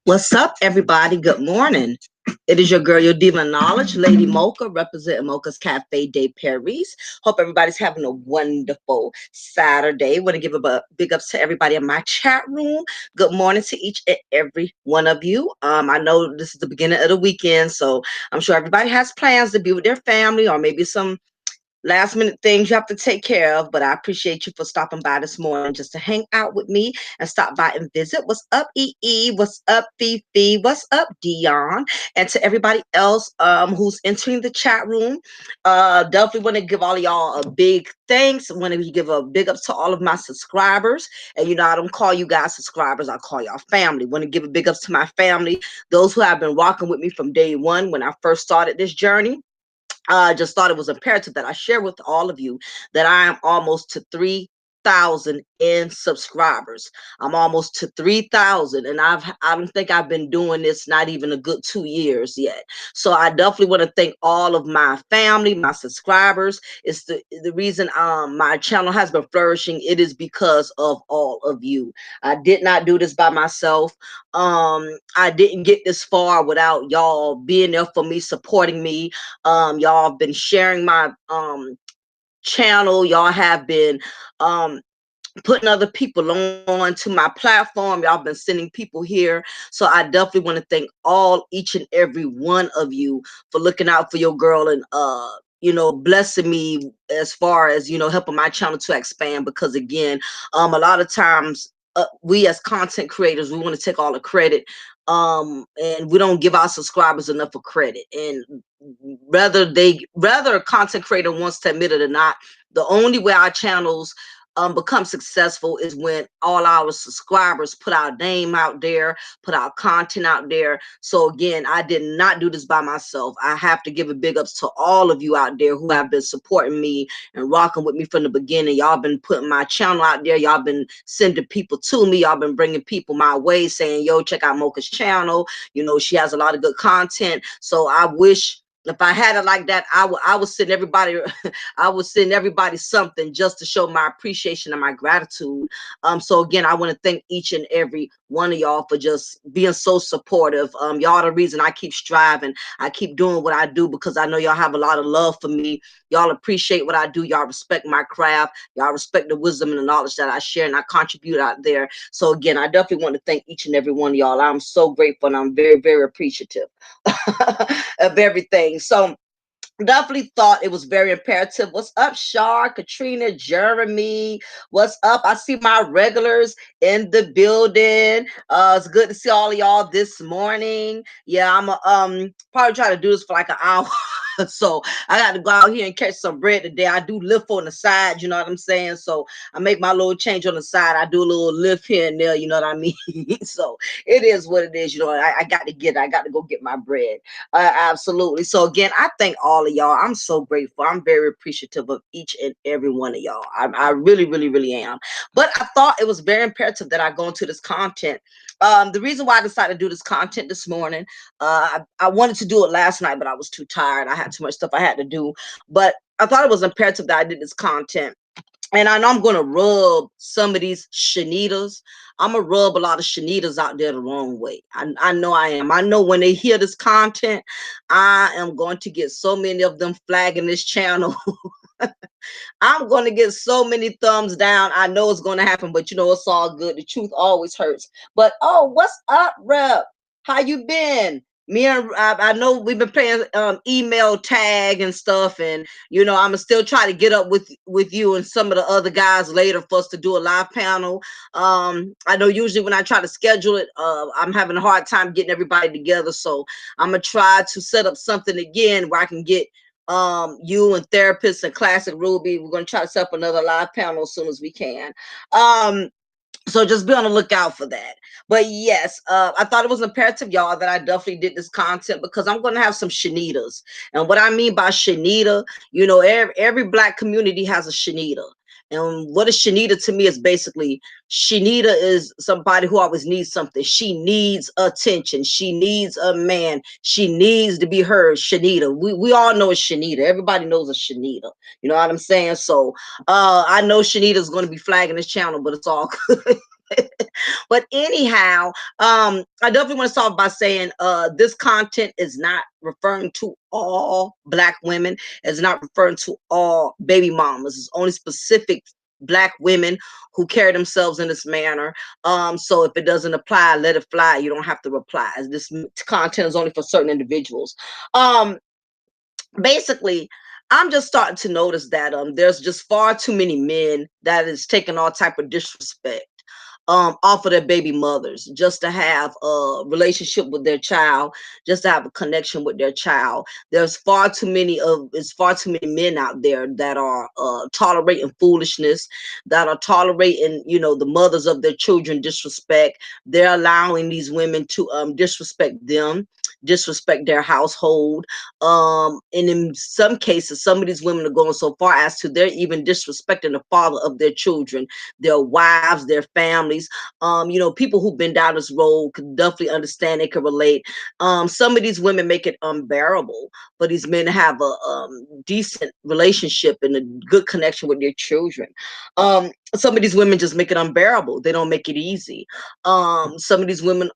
What's up, everybody? Good morning. It is your girl, your diva of knowledge, Lady Mocha, representing Mocha's Cafe de Paris. Hope everybody's having a wonderful Saturday. Want to give a big ups to everybody in my chat room. Good morning to each and every one of you. I know this is the beginning of the weekend, so I'm sure everybody has plans to be with their family or maybe some last minute things you have to take care of, but I appreciate you for stopping by this morning just to hang out with me and stop by and visit. What's up, EE? What's up, Fifi? What's up, Dion? And to everybody else who's entering the chat room, definitely want to give all of y'all a big thanks. Want to give a big ups to all of my subscribers. And you know, I don't call you guys subscribers, I call y'all family. Want to give a big ups to my family, those who have been rocking with me from day one when I first started this journey. I just thought it was imperative that I share with all of you that I am almost to 3,000 in subscribers. I'm almost to 3,000, and I don't think I've been doing this not even a good 2 years yet. So I definitely want to thank all of my family, my subscribers. It's the reason my channel has been flourishing. It is because of all of you. I did not do this by myself. I didn't get this far without y'all being there for me, supporting me. Y'all have been sharing my channel. Y'all have been putting other people on to my platform. Y'all been sending people here. So I definitely want to thank each and every one of you for looking out for your girl and blessing me as far as helping my channel to expand, because again, a lot of times we as content creators, we want to take all the credit, and we don't give our subscribers enough of credit. And whether a content creator wants to admit it or not, the only way our channels become successful is when all our subscribers put our name out there, put our content out there. So again, I did not do this by myself. I have to give a big ups to all of you out there who have been supporting me and rocking with me from the beginning. Y'all been putting my channel out there. Y'all been sending people to me. Y'all been bringing people my way saying, yo, check out Mocha's channel. She has a lot of good content. So I wish if I had it like that, I would send everybody I would send everybody something just to show my appreciation and my gratitude. So again, I want to thank each and every one of y'all for just being so supportive. Y'all the reason I keep striving. I keep doing what I do, because I know y'all have a lot of love for me. Y'all appreciate what I do. Y'all respect my craft. Y'all respect the wisdom and the knowledge that I share and I contribute out there. So again, I definitely want to thank each and every one of y'all. I'm so grateful and I'm very, very appreciative of everything. So definitely thought it was very imperative. What's up, Shar, Katrina, Jeremy? What's up? I see my regulars in the building. It's good to see all of y'all this morning. Yeah, I'm probably try to do this for like an hour. So I got to go out here and catch some bread today. I do lift on the side, you know what I'm saying? So I make my little change on the side. I do a little lift here and there, you know what I mean? So it is what it is. I got to go get my bread. Absolutely. So again, I thank all of y'all. I'm so grateful. I'm very appreciative of each and every one of y'all. I really, really, really am. But I thought it was very imperative that I go into this content. The reason why I decided to do this content this morning, I wanted to do it last night, but I was too tired. I had too much stuff I had to do. But I thought it was imperative that I did this content. And I know I'm going to rub some of these Shanitas. I'm going to rub a lot of Shanitas out there the wrong way. I know I am. I know when they hear this content, I am going to get so many of them flagging this channel. I'm going to get so many thumbs down. I know it's going to happen, but it's all good. The truth always hurts. But, oh, what's up, Rep? How you been? Me and I know we've been playing email tag and stuff, and I'm gonna still try to get up with you and some of the other guys later for us to do a live panel. I know usually when I try to schedule it, I'm having a hard time getting everybody together, so I'm gonna try to set up something again where I can get you and therapists and Classic Ruby. We're gonna try to set up another live panel as soon as we can. So just be on the lookout for that. But yes, I thought it was imperative, y'all, that I definitely did this content, because I'm going to have some Shanitas. And what I mean by Shanita, every Black community has a Shanita. And what is Shanita to me is basically, Shanita is somebody who always needs something. She needs attention. She needs a man. She needs to be heard. Shanita. We all know a Shanita. Everybody knows a Shanita. You know what I'm saying? So I know Shanita's going to be flagging this channel, but it's all good. But anyhow, I definitely want to start by saying this content is not referring to all Black women. It's not referring to all baby mamas. It's only specific Black women who carry themselves in this manner. So if it doesn't apply, let it fly. You don't have to reply. This content is only for certain individuals. Basically, I'm just starting to notice that there's just far too many men that is taking all type of disrespect off of their baby mothers, just to have a relationship with their child, just to have a connection with their child. There's far too many men out there that are tolerating foolishness, that are tolerating, the mothers of their children disrespect. They're allowing these women to disrespect them, disrespect their household. And in some cases, some of these women are going so far as to they're even disrespecting the father of their children, their wives, their families. People who've been down this road could definitely understand. They can relate. Some of these women make it unbearable for these men to have a decent relationship and a good connection with their children. Some of these women just make it unbearable. They don't make it easy. Some of these women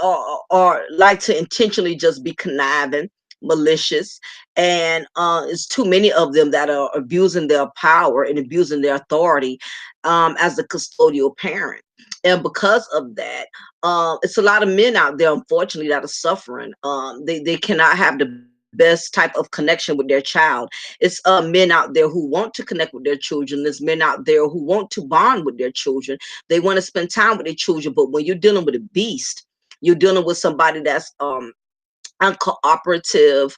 are like to intentionally just be conniving. malicious, and it's too many of them that are abusing their power and abusing their authority as a custodial parent. And because of that, it's a lot of men out there, unfortunately, that are suffering. They cannot have the best type of connection with their child. It's men out there who want to connect with their children. There's men out there who want to bond with their children. They want to spend time with their children. But when you're dealing with a beast, you're dealing with somebody that's uncooperative,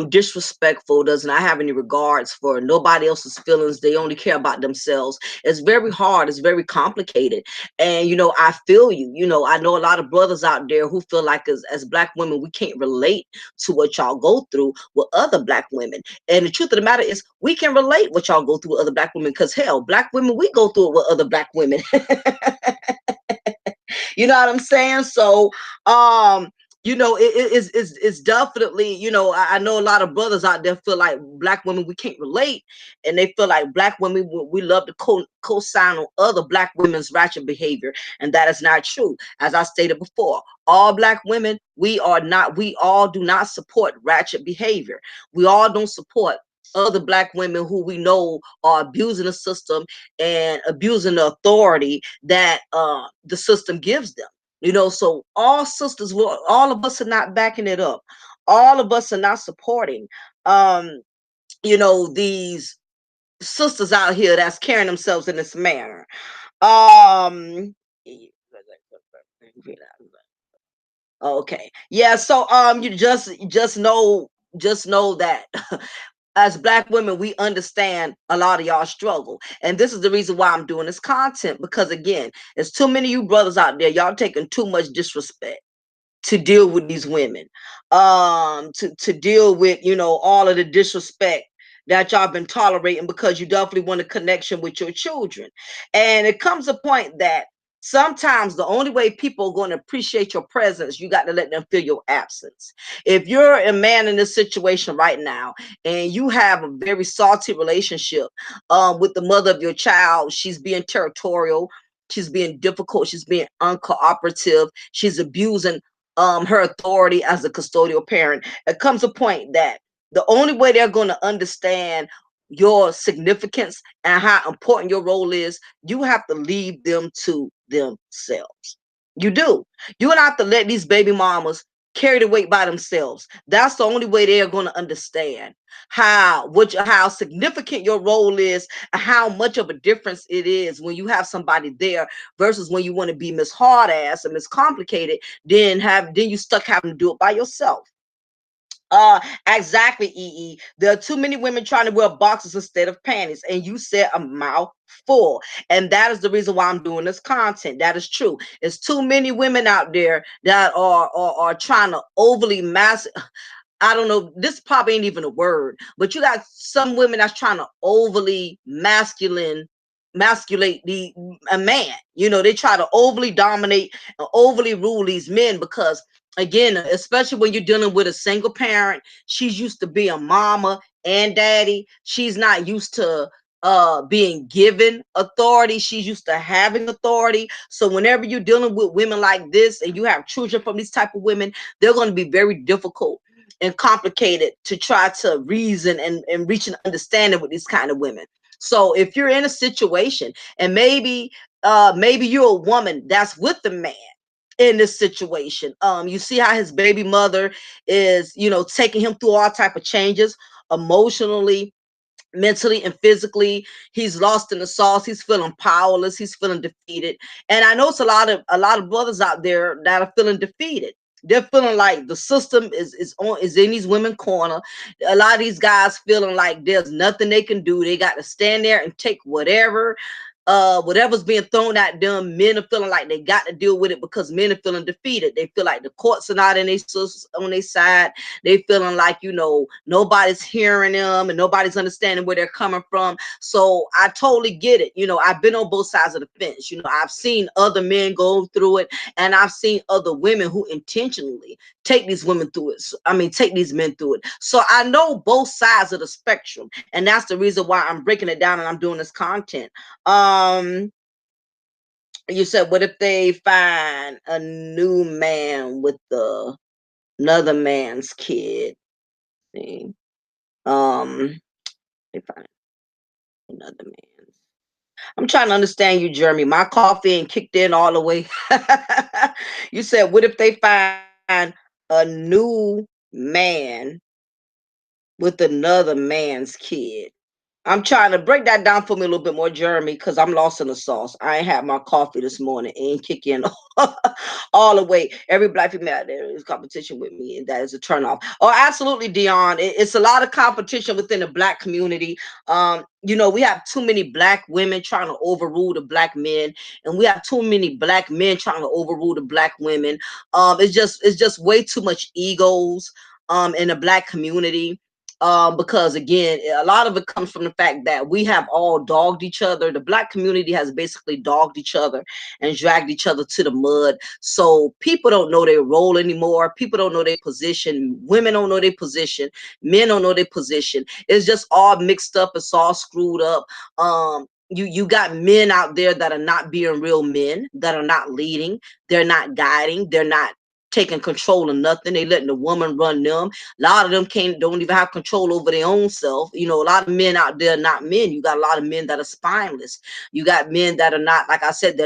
disrespectful, does not have any regards for nobody else's feelings. They only care about themselves. It's very hard. It's very complicated. And, I feel you. I know a lot of brothers out there who feel like as Black women, we can't relate to what y'all go through with other Black women. And the truth of the matter is, we can relate what y'all go through with other Black women, because hell, Black women, we go through it with other Black women. You know what I'm saying? So, it's definitely, I know a lot of brothers out there feel like Black women, we can't relate. And they feel like Black women, we love to co-sign on other Black women's ratchet behavior. And that is not true. As I stated before, all Black women, we all do not support ratchet behavior. We all don't support other Black women who we know are abusing the system and abusing the authority that the system gives them. So all sisters will, all of us are not backing it up. All of us are not supporting, these sisters out here that's carrying themselves in this manner. Um, okay, yeah. So you just know that as Black women, we understand a lot of y'all struggle. And this is the reason why I'm doing this content, because again, there's too many of you brothers out there, y'all taking too much disrespect to deal with these women, to deal with, all of the disrespect that y'all been tolerating, because you definitely want a connection with your children. And it comes a point that sometimes the only way people are going to appreciate your presence, you got to let them feel your absence. If you're a man in this situation right now and you have a very salty relationship with the mother of your child, she's being territorial, she's being difficult, she's being uncooperative, she's abusing her authority as a custodial parent, it comes a point that the only way they're going to understand your significance and how important your role is, you have to leave them to themselves. You do. You don't have to let these baby mamas carry the weight by themselves. That's the only way they are going to understand how significant your role is, and how much of a difference it is when you have somebody there versus when you want to be Miss Hard Ass and Miss Complicated, then you stuck having to do it by yourself. Exactly, EE. There are too many women trying to wear boxes instead of panties, and you said a mouthful. And that is the reason why I'm doing this content. That is true. It's too many women out there that are trying to overly mass. I don't know, this probably ain't even a word, but you got some women that's trying to overly masculate a man. They try to overly dominate and overly rule these men, because again, especially when you're dealing with a single parent, she's used to being mama and daddy. She's not used to being given authority. She's used to having authority. So whenever you're dealing with women like this and you have children from these type of women, they're going to be very difficult and complicated to try to reason and reach an understanding with these kind of women. So if you're in a situation, and maybe you're a woman that's with the man in this situation, you see how his baby mother is, taking him through all type of changes emotionally, mentally, and physically. He's lost in the sauce. He's feeling powerless. He's feeling defeated. And I know it's a lot of brothers out there that are feeling defeated. They're feeling like the system is in these women corner. A lot of these guys feeling like there's nothing they can do. They got to stand there and take whatever's being thrown at them. Men are feeling like they got to deal with it because men are feeling defeated. They feel like the courts are not on their side. They feeling like, nobody's hearing them and nobody's understanding where they're coming from. So I totally get it. I've been on both sides of the fence. I've seen other men go through it, and I've seen other women who intentionally take these women through it. Take these men through it. So I know both sides of the spectrum, and that's the reason why I'm breaking it down and I'm doing this content. You said, what if they find a new man with another man's kid? See. Um, if I another man. I'm trying to understand you, Jeremy. My coffee ain't kicked in all the way. You said, what if they find a new man with another man's kid? I'm trying to break that down for me a little bit more, Jeremy, because I'm lost in the sauce. I ain't had my coffee this morning. It ain't kick in all the way. Every black female out there is competition with me, and that is a turnoff. Oh, absolutely, Dion. It's a lot of competition within the black community. We have too many black women trying to overrule the black men, and we have too many black men trying to overrule the black women. It's just way too much egos in the black community, because again, a lot of it comes from the fact that we have all dogged each other. The black community has basically dogged each other and dragged each other to the mud. So people don't know their role anymore. People don't know their position. Women don't know their position. Men don't know their position. It's just all mixed up. It's all screwed up. You got men out there that are not being real men, that are not leading. They're not guiding. They're not taking control of nothing. They letting the woman run them. A lot of them don't even have control over their own self. A lot of men out there are not men. You got a lot of men that are spineless. You got men that are not, like I said,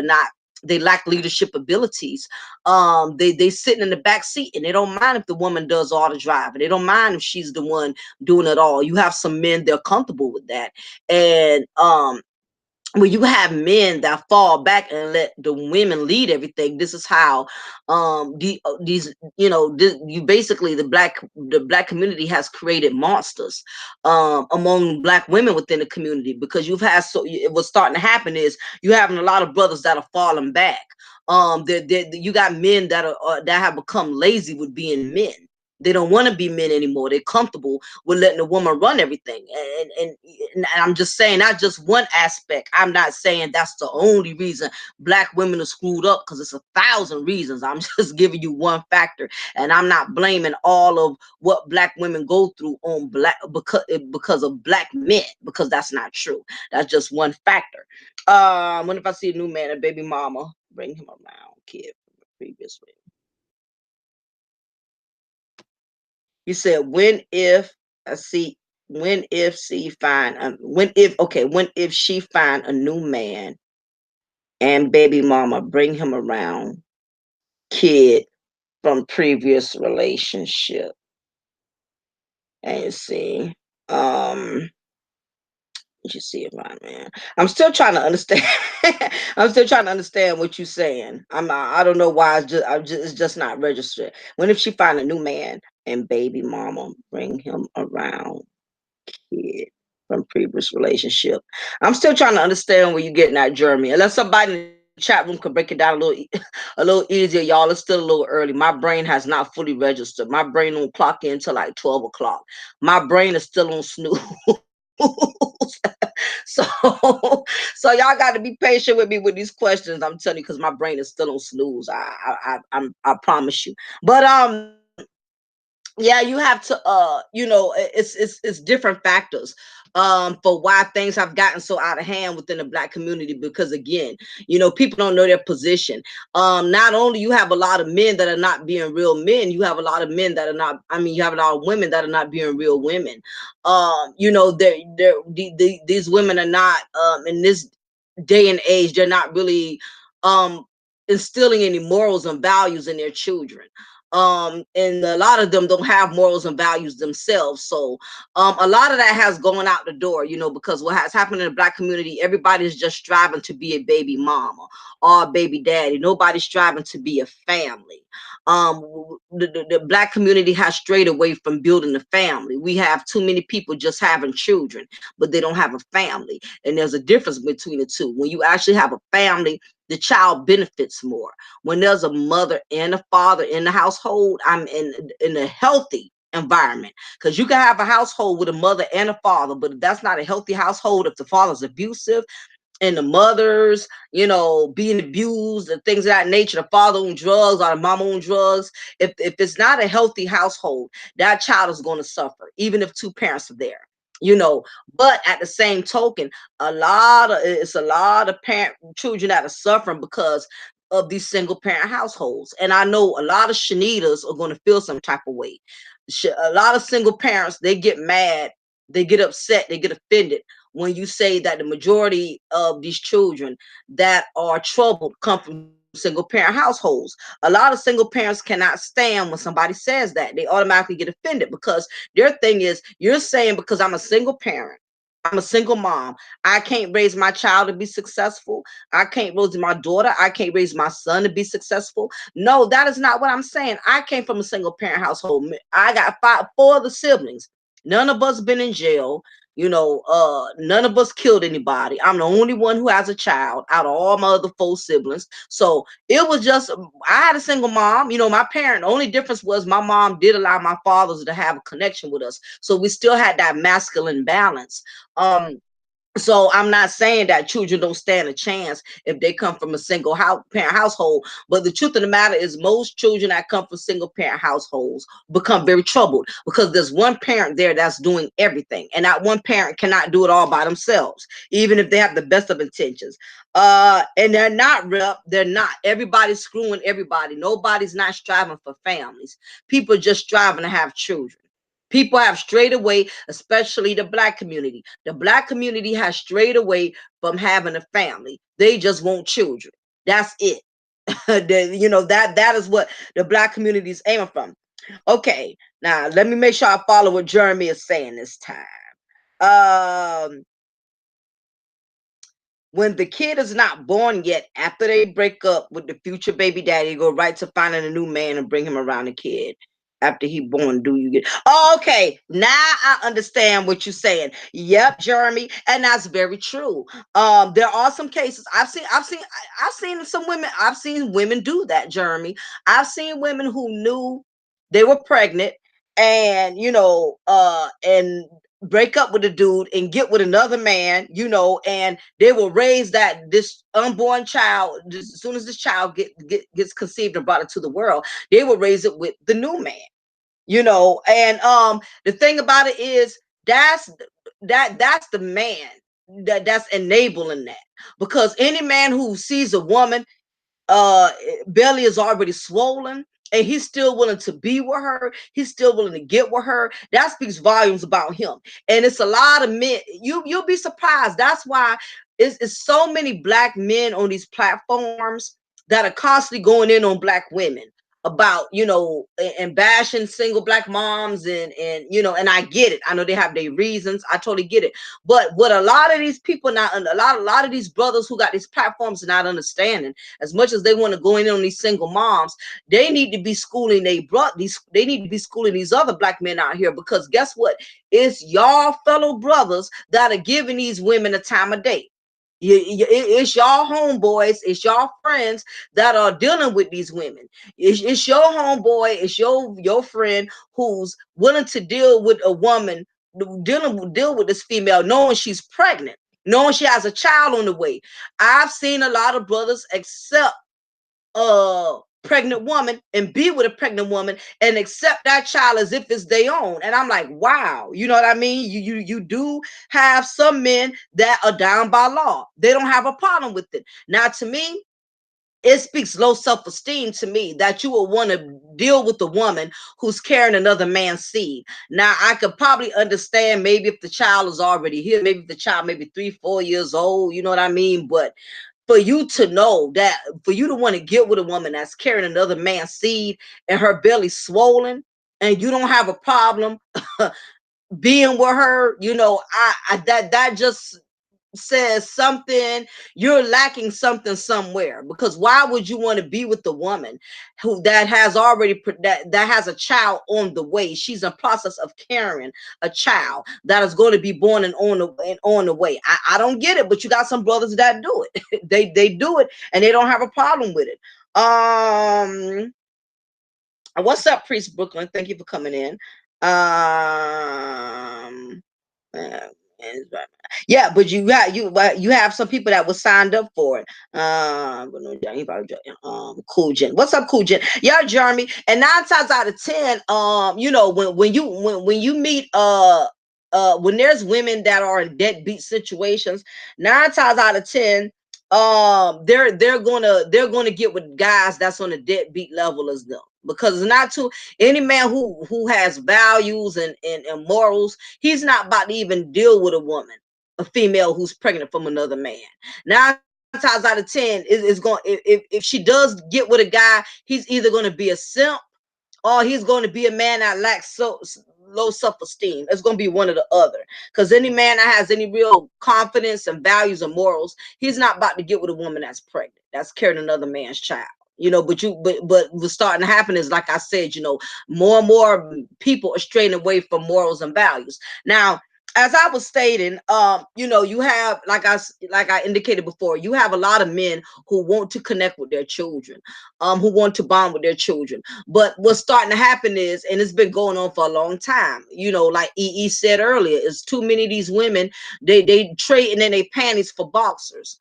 they lack leadership abilities. They sitting in the back seat, and they don't mind if the woman does all the driving. They don't mind if she's the one doing it all. You have some men, they're comfortable with that. And when you have men that fall back and let the women lead everything, this is how you basically, the black community has created monsters among black women within the community, because what's starting to happen is you having a lot of brothers that are falling back. You got men that have become lazy with being men. They don't want to be men anymore. They're comfortable with letting the woman run everything. And I'm just saying, not just one aspect. I'm not saying that's the only reason black women are screwed up, because it's 1,000 reasons. I'm just giving you one factor. And I'm not blaming all of what black women go through on because of black men, because that's not true. That's just one factor. What if I see a new man, a baby mama, bring him around, kid from the previous way? You said, when if she find a new man and baby mama bring him around, kid from previous relationship. And you see, you see it, my man. I'm still trying to understand. I'm still trying to understand what you're saying. I don't know why it's just not registered. When if she find a new man and baby mama bring him around, kid from previous relationship? I'm still trying to understand where you're getting at, Jeremy. Unless somebody in the chat room could break it down a little easier, y'all. It's still a little early. My brain has not fully registered. My brain won't clock in until like 12 o'clock. My brain is still on snooze. so so y'all got to be patient with me with these questions. I'm telling you, because my brain is still on snooze. I promise you. But yeah, you have to it's different factors for why things have gotten so out of hand within the black community, because again, people don't know their position. Not only you have a lot of men that are not being real men, you have a lot of men that are not, you have a lot of women that are not being real women. These women are not in this day and age, they're not really instilling any morals and values in their children. And a lot of them don't have morals and values themselves. So a lot of that has gone out the door, because what has happened in the black community, everybody's just striving to be a baby mama or a baby daddy. Nobody's striving to be a family. The black community has strayed away from building a family. We have too many people just having children, but they don't have a family. And there's a difference between the two. When you actually have a family, the child benefits more. When there's a mother and a father in the household, I'm in a healthy environment, because you can have a household with a mother and a father, but that's not a healthy household if the father's abusive and the mothers, being abused and things of that nature, the father on drugs or the mom on drugs. If it's not a healthy household, that child is going to suffer, even if two parents are there. But at the same token, it's a lot of children that are suffering because of these single parent households. And I know a lot of Shanitas are going to feel some type of way. A lot of single parents, they get mad, they get upset, they get offended when you say that the majority of these children that are troubled come from single parent households. A lot of single parents cannot stand when somebody says that. They automatically get offended because their thing is, you're saying because I'm a single parent, I'm a single mom, I can't raise my child to be successful. I can't raise my daughter. I can't raise my son to be successful. No, that is not what I'm saying. I came from a single parent household. I got four other siblings. None of us been in jail. None of us killed anybody. I'm the only one who has a child out of all my other four siblings. So it was just, I had a single mom. My parent, the only difference was my mom did allow my fathers to have a connection with us. So we still had that masculine balance. So I'm not saying that children don't stand a chance if they come from a single parent household, but the truth of the matter is most children that come from single parent households become very troubled because there's one parent there that's doing everything, and that one parent cannot do it all by themselves, even if they have the best of intentions. And they're not they're not. Everybody's screwing everybody. Nobody's not striving for families. People are just striving to have children. People have strayed away, especially the Black community. The Black community has strayed away from having a family. They just want children. That's it. That is what the Black community is aiming from. Okay, now let me make sure I follow what Jeremy is saying this time. When the kid is not born yet, after they break up with the future baby daddy, go right to finding a new man and bring him around the kid. After he born, do you get? Oh, okay, now I understand what you're saying. Yep, Jeremy, and that's very true. There are some cases I've seen some women. I've seen women do that, Jeremy. I've seen women who knew they were pregnant, and and break up with a dude and get with another man, and they will raise this unborn child. As soon as this child gets conceived and brought into the world, they will raise it with the new man, and the thing about it is that's the man that's enabling that, because any man who sees a woman belly is already swollen and he's still willing to be with her, he's still willing to get with her, that speaks volumes about him. And it's a lot of men, you'll be surprised. That's why it's so many Black men on these platforms that are constantly going in on Black women about and bashing single Black moms, and I get it. I know they have their reasons. I totally get it. But what a lot of these people not, a lot of these brothers who got these platforms are not understanding, as much as they want to go in on these single moms, they need to be schooling they need to be schooling these other Black men out here, because guess what? It's y'all fellow brothers that are giving these women a time of day. It's y'all homeboys, it's y'all friends that are dealing with these women. It's your homeboy, it's your friend who's willing to deal with a woman, deal with this female, knowing she's pregnant, knowing she has a child on the way. I've seen a lot of brothers accept pregnant woman and be with a pregnant woman and accept that child as if it's their own. And I'm like, wow, you know what I mean? You do have some men that are down by law. They don't have a problem with it. Now, to me, it speaks low self-esteem to me that you will want to deal with a woman who's carrying another man's seed. Now, I could probably understand maybe if the child is already here, maybe if the child maybe 3-4 years old, you know what I mean? But for you to know that, for you to want to get with a woman that's carrying another man's seed and her belly swollen, and you don't have a problem being with her, that just says something. You're lacking something somewhere, because why would you want to be with the woman who that has already that has a child on the way? She's in process of carrying a child that is going to be born and on the way. I don't get it, but you got some brothers that do it. they do it and they don't have a problem with it. What's up, Priest Brooklyn? Thank you for coming in. Uh, yeah, but you have some people that was signed up for it. Cool Jen. What's up, Cool Jen? Yeah, Jeremy. And 9 times out of 10, when you meet when there's women that are in deadbeat situations, 9 times out of 10, they're gonna get with guys that's on a deadbeat level as them, because it's not to any man who has values and morals. He's not about to even deal with a woman, a female who's pregnant from another man. 9 times out of 10 is going, if she does get with a guy, he's either going to be a simp, or he's going to be a man that lacks low self-esteem. It's going to be one or the other. Because any man that has any real confidence and values and morals, he's not about to get with a woman that's pregnant, that's carrying another man's child. But what's starting to happen is, like I said, more and more people are straying away from morals and values. Now, as I was stating, you have, like I indicated before, you have a lot of men who want to connect with their children, who want to bond with their children. But what's starting to happen is, and it's been going on for a long time, like EE said earlier, is too many of these women, they trading in their panties for boxers.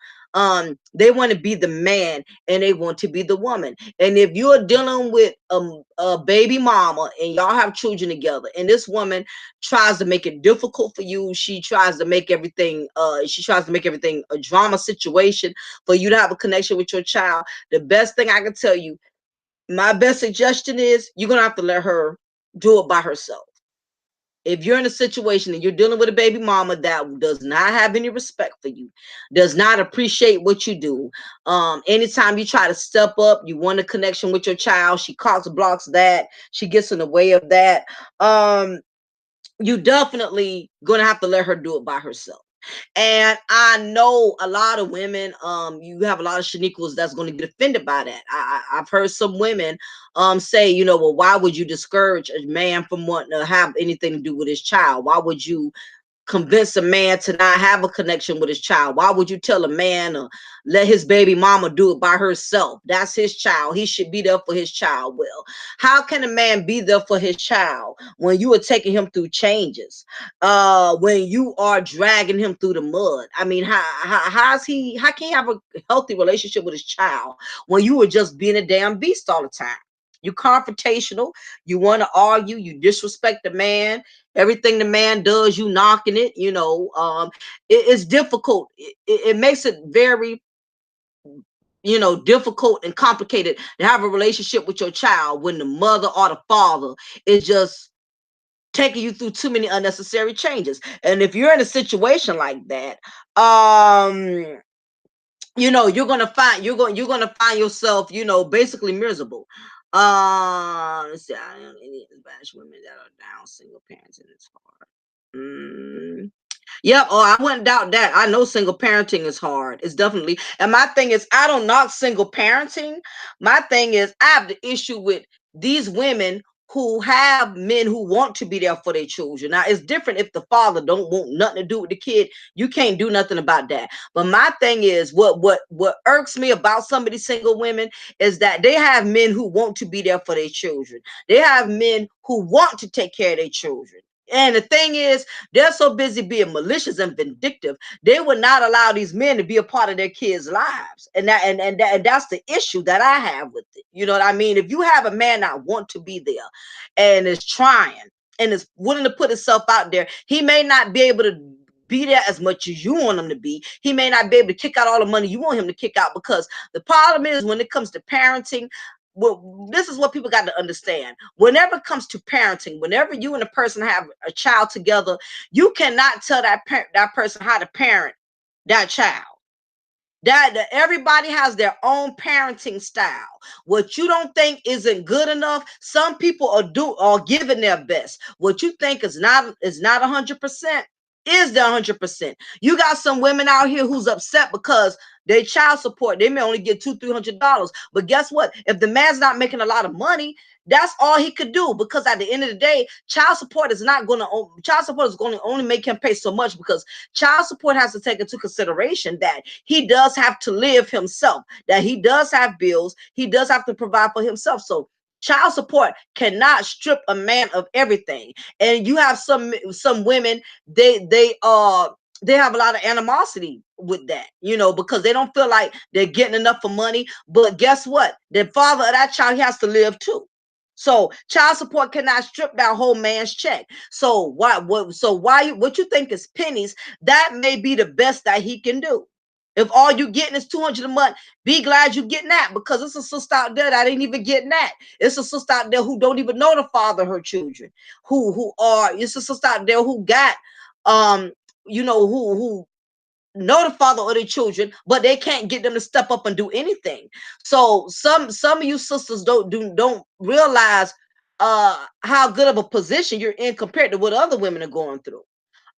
They want to be the man and they want to be the woman. And if you're dealing with a baby mama and y'all have children together, and this woman tries to make it difficult for you, she tries to make everything a drama situation for you to have a connection with your child, the best thing I can tell you, my best suggestion is, you're gonna have to let her do it by herself. If you're in a situation and you're dealing with a baby mama that does not have any respect for you, does not appreciate what you do, anytime you try to step up, you want a connection with your child, she blocks that, she gets in the way of that, you definitely gonna have to let her do it by herself. And I know a lot of women, you have a lot of Shaniquas that's going to get offended by that. I've heard some women say, well, why would you discourage a man from wanting to have anything to do with his child? Why would you convince a man to not have a connection with his child? Why would you tell a man to let his baby mama do it by herself? That's his child. He should be there for his child. Well, how can a man be there for his child when you are taking him through changes? When you are dragging him through the mud? I mean, how can he have a healthy relationship with his child when you are just being a damn beast all the time? You're confrontational. You want to argue. You disrespect the man. Everything the man does, you knocking it. It's difficult. It makes it very, difficult and complicated to have a relationship with your child when the mother or the father is just taking you through too many unnecessary changes. And if you're in a situation like that, you're gonna find yourself, basically miserable. Let's see, I don't any Spanish women that are down single parents, and it's hard. Yep. Oh, I wouldn't doubt that. I know single parenting is hard. It's definitely. And my thing is, I don't knock single parenting. My thing is, I have the issue with these women who have men who want to be there for their children. Now, it's different if the father don't want nothing to do with the kid. You can't do nothing about that. But my thing is, what irks me about some of these single women is that they have men who want to be there for their children. They have men who want to take care of their children. And the thing is, they're so busy being malicious and vindictive, they would not allow these men to be a part of their kids' lives. And that's the issue that I have with it. You know what I mean? If you have a man that want to be there and is trying and is willing to put himself out there, he may not be able to be there as much as you want him to be. He may not be able to kick out all the money you want him to kick out, because the problem is, when it comes to parenting, well, this is what people got to understand. Whenever it comes to parenting, whenever you and a person have a child together, you cannot tell that person how to parent that child. That everybody has their own parenting style. What you don't think isn't good enough, some people are giving their best. What you think is not 100% is the 100%. You got some women out here who's upset because their child support, they may only get $200-300. But guess what? If the man's not making a lot of money, that's all he could do, because at the end of the day, child support is going to only make him pay so much, because child support has to take into consideration that he does have to live himself, that he does have bills, he does have to provide for himself. So child support cannot strip a man of everything. And you have some women, they have a lot of animosity with that, because they don't feel like they're getting enough for money. But guess what? The father of that child, he has to live too. So child support cannot strip that whole man's check. So what you think is pennies, that may be the best that he can do. If all you getting is 200 a month, be glad you getting that, because it's a sister out there that ain't even getting that. It's a sister out there who don't even know the father of her children. It's a sister out there who got who know the father of their children, but they can't get them to step up and do anything. So some of you sisters don't realize how good of a position you're in compared to what other women are going through.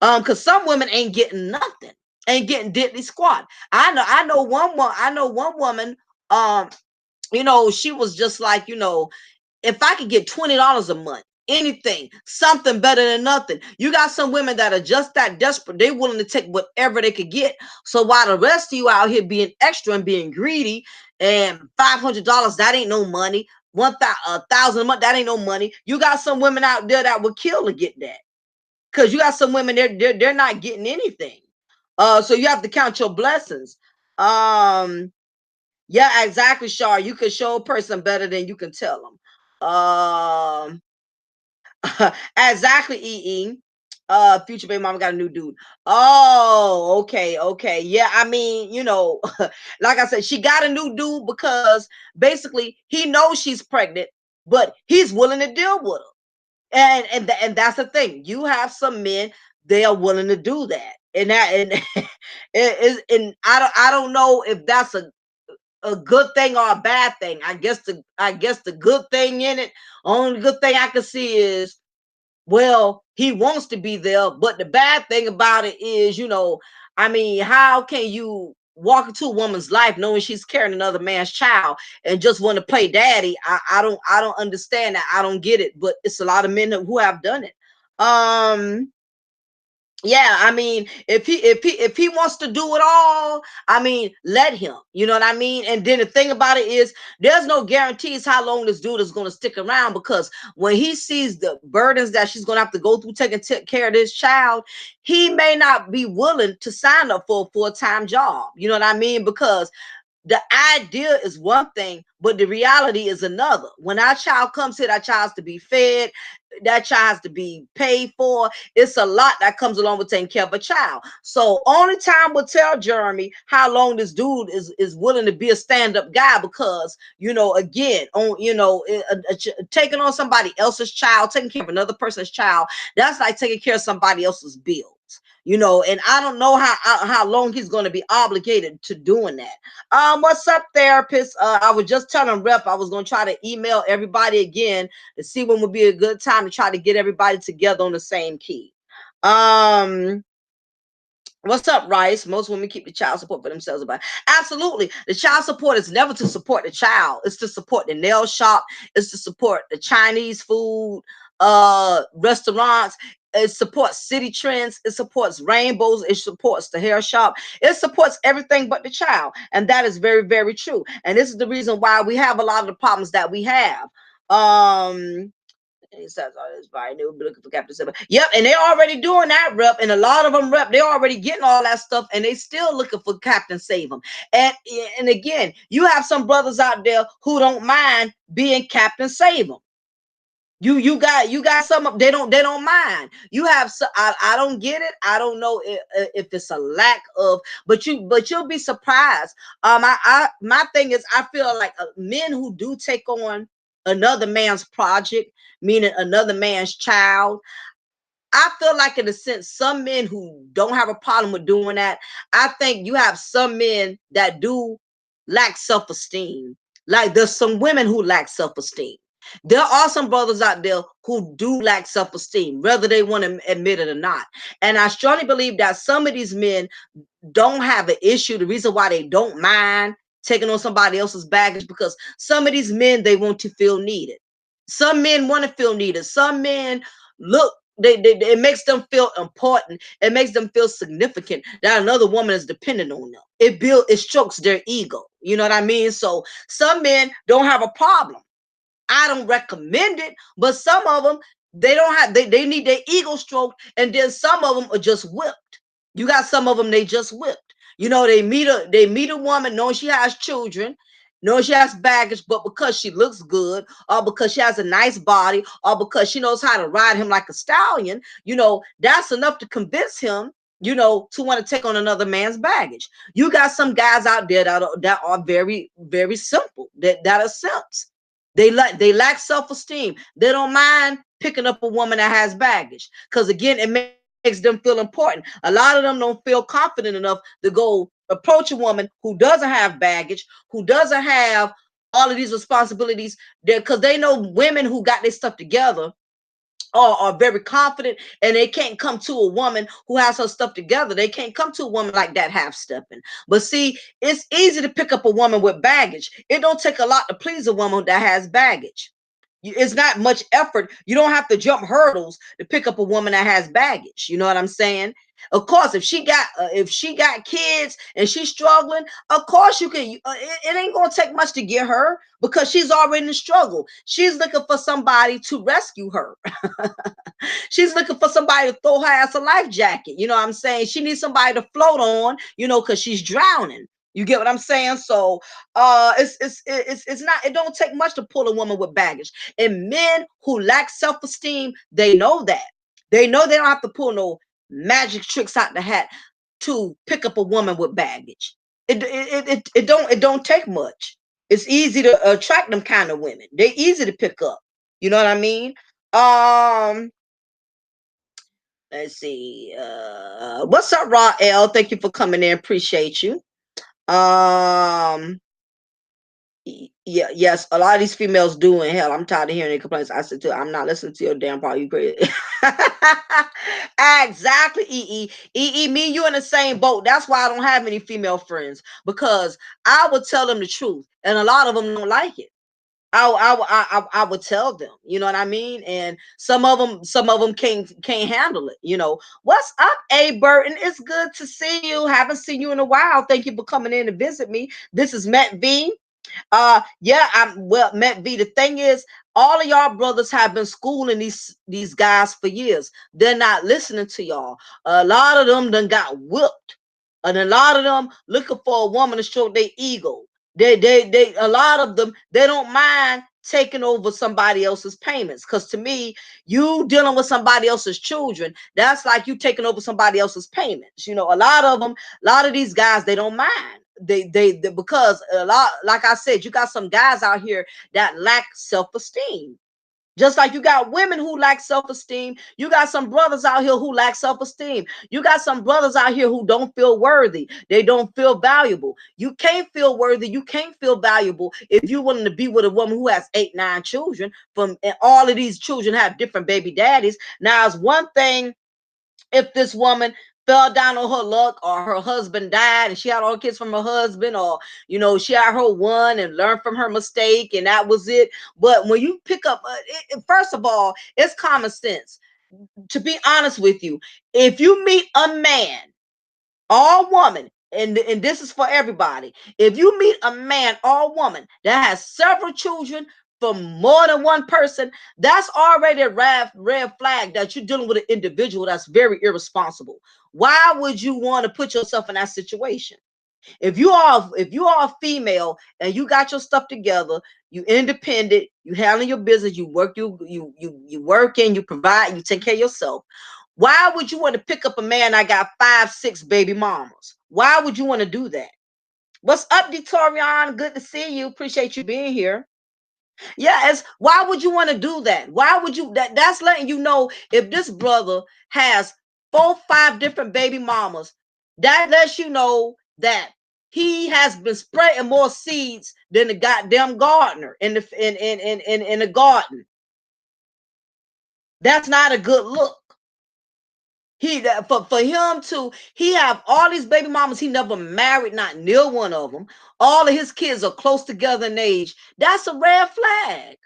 Because some women ain't getting nothing, ain't getting diddly squat. I know one woman, she was just like, if I could get $20 a month, anything, something better than nothing. You got some women that are just that desperate. They're willing to take whatever they could get. So while the rest of you out here being extra and being greedy, and $500, that ain't no money. 1,000 a month, that ain't no money. You got some women out there that would kill to get that. Because you got some women, they're not getting anything. So you have to count your blessings. Yeah, exactly, Shar. You can show a person better than you can tell them. Exactly, EE. Future baby mama got a new dude. Oh, okay. Yeah, I mean, like I said, she got a new dude because basically he knows she's pregnant, but he's willing to deal with her. And that's the thing. You have some men, they are willing to do that. And I don't know if that's a good thing or a bad thing. I guess the good thing in it, only good thing I can see is, well, he wants to be there, but the bad thing about it is, I mean, how can you walk into a woman's life knowing she's carrying another man's child and just want to play daddy? I don't understand that. I don't get it, but it's a lot of men who have done it. Yeah, I mean, if he wants to do it all, I mean, let him. You know what I mean? And then the thing about it is, there's no guarantees how long this dude is going to stick around, because when he sees the burdens that she's going to have to go through taking care of this child, he may not be willing to sign up for a full-time job. You know what I mean? Because the idea is one thing, but the reality is another. When our child comes here, that child's to be fed, that child has to be paid for. It's a lot that comes along with taking care of a child. So only time will tell, Jeremy, how long this dude is willing to be a stand-up guy, because again, on taking on somebody else's child, taking care of another person's child, that's like taking care of somebody else's bills. And I don't know how long he's going to be obligated to doing that. What's up, therapist? I was just telling Rep I was going to try to email everybody again to see when would be a good time to try to get everybody together on the same key. What's up, Rice? Most women keep the child support for themselves. Absolutely. The child support is never to support the child. It's to support the nail shop. It's to support the Chinese food restaurants. It supports city trends. It supports rainbows. It supports the hair shop. It supports everything but the child. And that is very, very true. And this is the reason why we have a lot of the problems that we have. And he says, "Oh, it's fine. They will be looking for Captain Silver." Yep, and they're already doing that, Rep. And a lot of them, Rep, they're already getting all that stuff, and they still looking for Captain Save them. And again, you have some brothers out there who don't mind being Captain Save them. You got some, they don't mind. You have I don't get it. I don't know if it's a lack of, but you'll be surprised. My thing is, I feel like men who do take on another man's project, meaning another man's child, I feel like, in a sense, some men who don't have a problem with doing that, I think you have some men that do lack self-esteem. Like, there's some women who lack self-esteem. There are some brothers out there who do lack self-esteem, whether they want to admit it or not. And I strongly believe that some of these men don't have an issue. The reason why they don't mind taking on somebody else's baggage, because some of these men, they want to feel needed. Some men want to feel needed. Some men look, it makes them feel important. It makes them feel significant that another woman is dependent on them. It strokes their ego. You know what I mean? So some men don't have a problem. I don't recommend it, but some of them, they don't have, they need their ego stroked, and then some of them are just whipped. You got some of them, they just whipped. They meet a woman knowing she has children, knowing she has baggage, but because she looks good, or because she has a nice body, or because she knows how to ride him like a stallion, that's enough to convince him to want to take on another man's baggage. You got some guys out there that are very, very simple, that accepts. They lack self-esteem. They don't mind picking up a woman that has baggage. Because again, it makes them feel important. A lot of them don't feel confident enough to go approach a woman who doesn't have baggage, who doesn't have all of these responsibilities, because they know women who got their stuff together are very confident, and they can't come to a woman who has her stuff together. They can't come to a woman like that half stepping. But see, it's easy to pick up a woman with baggage. It don't take a lot to please a woman that has baggage. It's not much effort. You don't have to jump hurdles to pick up a woman that has baggage. You know what I'm saying? Of course, if she got kids and she's struggling, of course you can. It ain't gonna take much to get her, because she's already in the struggle. She's looking for somebody to rescue her. She's looking for somebody to throw her ass a life jacket. You know what I'm saying? She needs somebody to float on, because she's drowning. You get what I'm saying? So it's not, it don't take much to pull a woman with baggage. And men who lack self-esteem, they know that. They know they don't have to pull no magic tricks out the hat to pick up a woman with baggage. It don't take much. It's easy to attract them kind of women. They're easy to pick up. You know what I mean? Um, let's see. What's up, Raw L? Thank you for coming in. Appreciate you. Um, yeah, yes, a lot of these females do in hell. I'm tired of hearing their complaints. I said to, I'm not listening to your damn part. You crazy? Exactly, me and you in the same boat. That's why I don't have any female friends, because I would tell them the truth, and a lot of them don't like it. I would tell them, you know what I mean? And some of them can't handle it. What's up, A Burton? It's good to see you. Haven't seen you in a while. Thank you for coming in to visit me. This is Matt V. Yeah, Matt V. The thing is, all of y'all brothers have been schooling these guys for years. They're not listening to y'all. A lot of them done got whipped, and a lot of them looking for a woman to show their ego. A lot of them, they don't mind taking over somebody else's payments. Because to me, you dealing with somebody else's children, that's like you taking over somebody else's payments. A lot of them, a lot of these guys, they don't mind. They because a lot, like I said, you got some guys out here that lack self-esteem. Just like you got women who lack self-esteem, you got some brothers out here who lack self-esteem. You got some brothers out here who don't feel worthy. They don't feel valuable. You can't feel worthy. You can't feel valuable if you're willing to be with a woman who has 8, 9 children. And all of these children have different baby daddies. Now, it's one thing if this woman fell down on her luck, or her husband died and she had all kids from her husband, or she had her one and learned from her mistake, and that was it. But when you pick up first of all, it's common sense. To be honest with you, if you meet a man or woman, and this is for everybody, if you meet a man or woman that has several children from more than one person, that's already a red flag that you're dealing with an individual that's very irresponsible. Why would you want to put yourself in that situation? If you are a female and you got your stuff together, you independent, you handle your business, you work, you working, you provide, you take care of yourself. Why would you want to pick up a man that got 5, 6 baby mamas? Why would you want to do that? What's up, Detorian? Good to see you. Appreciate you being here. Yes. Why would you want to do that? Why would you? That's letting you know, if this brother has 4, 5 different baby mamas, that lets you know that he has been spreading more seeds than the goddamn gardener in the garden. That's not a good look. For him to he have all these baby mamas, he never married not near one of them. All of his kids are close together in age. That's a red flag.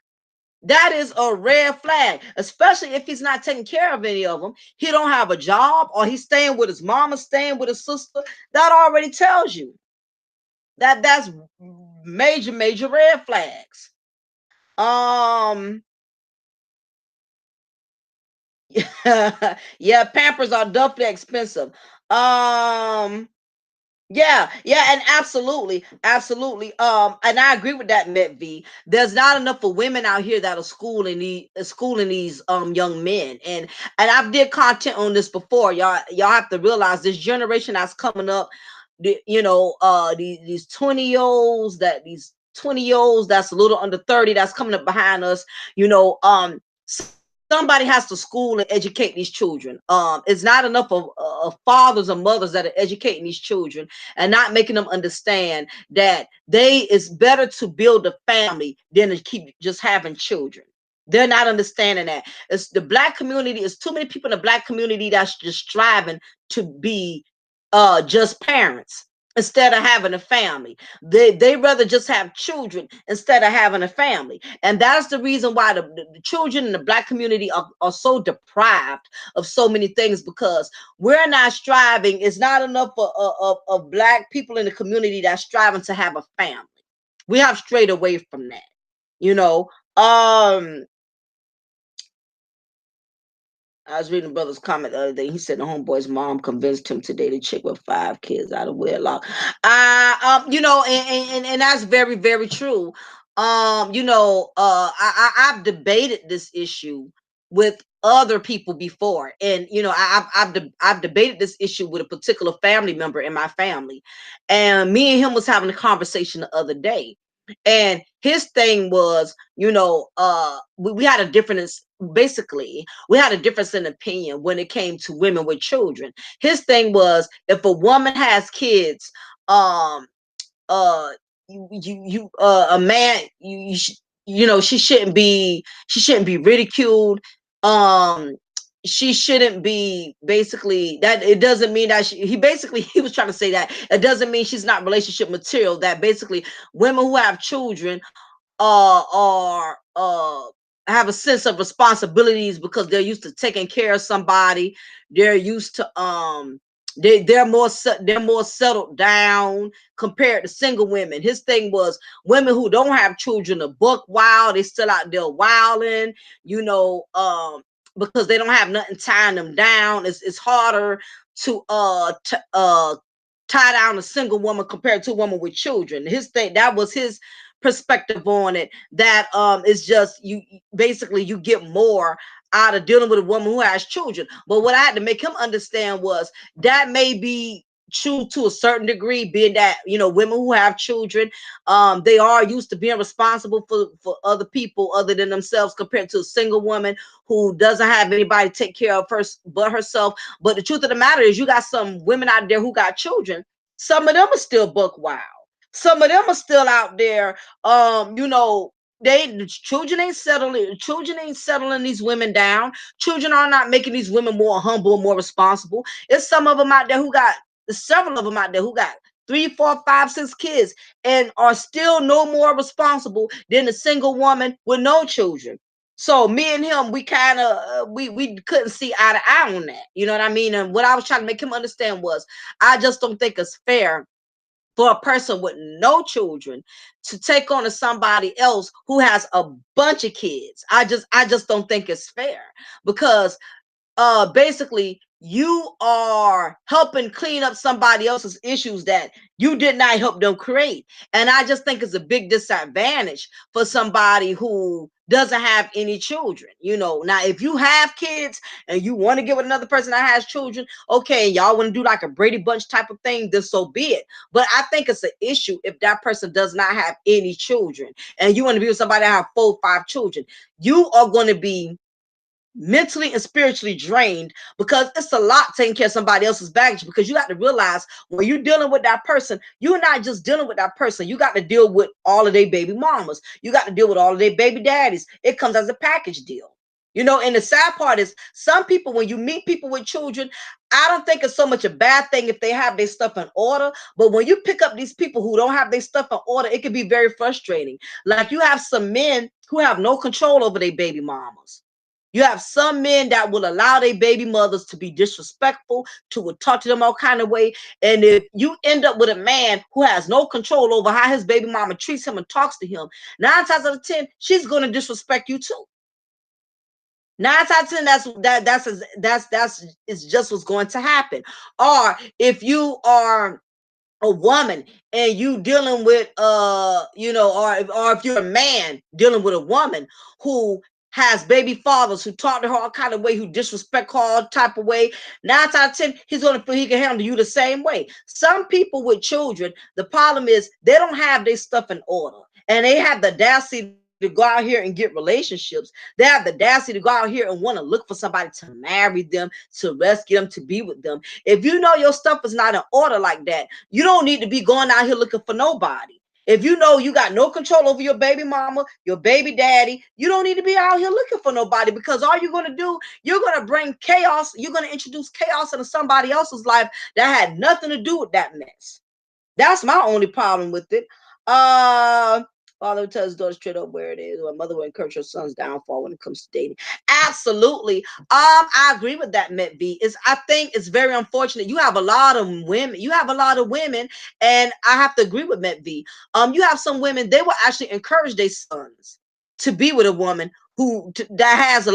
That is a red flag, especially if he's not taking care of any of them. He don't have a job, or he's staying with his mama, staying with his sister. That already tells you that's major red flags. Um, yeah, Pampers are definitely expensive. Um, Yeah, yeah, and absolutely, absolutely. And I agree with that, Met V. There's not enough of women out here that are schooling these young men, and I've did content on this before. Y'all have to realize this generation that's coming up. These 20-year-olds, these 20-year-olds that's a little under 30 that's coming up behind us. Somebody has to school and educate these children. It's not enough of fathers or mothers that are educating these children and not making them understand that it's better to build a family than to keep just having children. They're not understanding that. It's the black community. It's too many people in the black community that's just striving to be just parents instead of having a family. They rather just have children instead of having a family. And that's the reason why the children in the black community are so deprived of so many things, because we're not striving. It's not enough of black people in the community that's striving to have a family. We have strayed away from that, you know. I was reading brother's comment the other day. He said the homeboy's mom convinced him to date a chick with 5 kids out of wedlock. And that's very, very true. I've debated this issue with other people before, and I've debated this issue with a particular family member in my family, and me and him was having a conversation the other day, and his thing was, we had a difference. Basically, we had a difference in opinion when it came to women with children. His thing was, if a woman has kids, um, uh, a man, she shouldn't be ridiculed. Um, she shouldn't be, basically, that it doesn't mean that he was trying to say that it doesn't mean she's not relationship material. That basically women who have children are have a sense of responsibilities because they're used to taking care of somebody. They're used to they're more settled down compared to single women. His thing was, women who don't have children are buck wild. They still out there wilding, because they don't have nothing tying them down. It's harder to tie down a single woman compared to a woman with children. His thing, that was his perspective on it. That is just, you basically, you get more out of dealing with a woman who has children. But what I had to make him understand was that may be true to a certain degree, being that, women who have children, they are used to being responsible for other people other than themselves, compared to a single woman who doesn't have anybody to take care of her but herself. But the truth of the matter is, you got some women out there who got children. Some of them are still buck wild. Some of them are still out there. The children ain't settling these women down. Children are not making these women more humble, more responsible. It's some of them out there who got several of them out there who got 3, 4, 5, 6 kids and are still no more responsible than a single woman with no children. So me and him, we kind of we couldn't see eye to eye on that. You know what I mean? And what I was trying to make him understand was, I just don't think it's fair for a person with no children to take on to somebody else who has a bunch of kids. I just don't think it's fair, because basically, you are helping clean up somebody else's issues that you did not help them create. And I just think it's a big disadvantage for somebody who doesn't have any children. Now, if you have kids and you want to get with another person that has children, okay, y'all want to do like a Brady Bunch type of thing, then so be it. But I think it's an issue if that person does not have any children and you want to be with somebody that have 4, 5 children. You are going to be mentally and spiritually drained, because it's a lot taking care of somebody else's baggage. Because you got to realize, when you're dealing with that person, you're not just dealing with that person. You got to deal with all of their baby mamas. You got to deal with all of their baby daddies. It comes as a package deal. And the sad part is, some people, when you meet people with children, I don't think it's so much a bad thing if they have their stuff in order. But when you pick up these people who don't have their stuff in order, it can be very frustrating. Like, you have some men who have no control over their baby mamas. You have some men that will allow their baby mothers to be disrespectful, to talk to them all kind of way. And if you end up with a man who has no control over how his baby mama treats him and talks to him, 9 times out of 10, she's going to disrespect you too. 9 times out of 10, that's is just what's going to happen. Or if you are a woman and you dealing with or if you're a man dealing with a woman who has baby fathers who talk to her all kind of way, who disrespect her all type of way, 9 out of 10 he's gonna feel he can handle you the same way. Some people with children, the problem is they don't have their stuff in order, and they have the audacity to go out here and get relationships. They have the audacity to go out here and want to look for somebody to marry them, to rescue them, to be with them. If you know your stuff is not in order like that, you don't need to be going out here looking for nobody. If you know you got no control over your baby mama, your baby daddy, you don't need to be out here looking for nobody, because all you're going to do, you're going to bring chaos. You're going to introduce chaos into somebody else's life that had nothing to do with that mess. That's my only problem with it. Father would tell his daughter straight up where it is. Or mother would encourage her son's downfall when it comes to dating. Absolutely. I agree with that, Met B. I think it's very unfortunate. You have a lot of women. And I have to agree with Met B. You have some women, they will actually encourage their sons to be with a woman that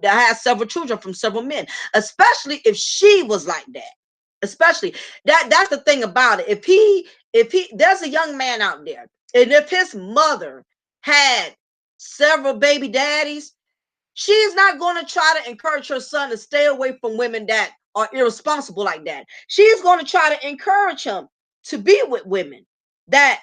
has several children from several men, especially if she was like that. Especially that's the thing about it. If he there's a young man out there, and if his mother had several baby daddies, she's not going to try to encourage her son to stay away from women that are irresponsible like that. She's going to try to encourage him to be with women that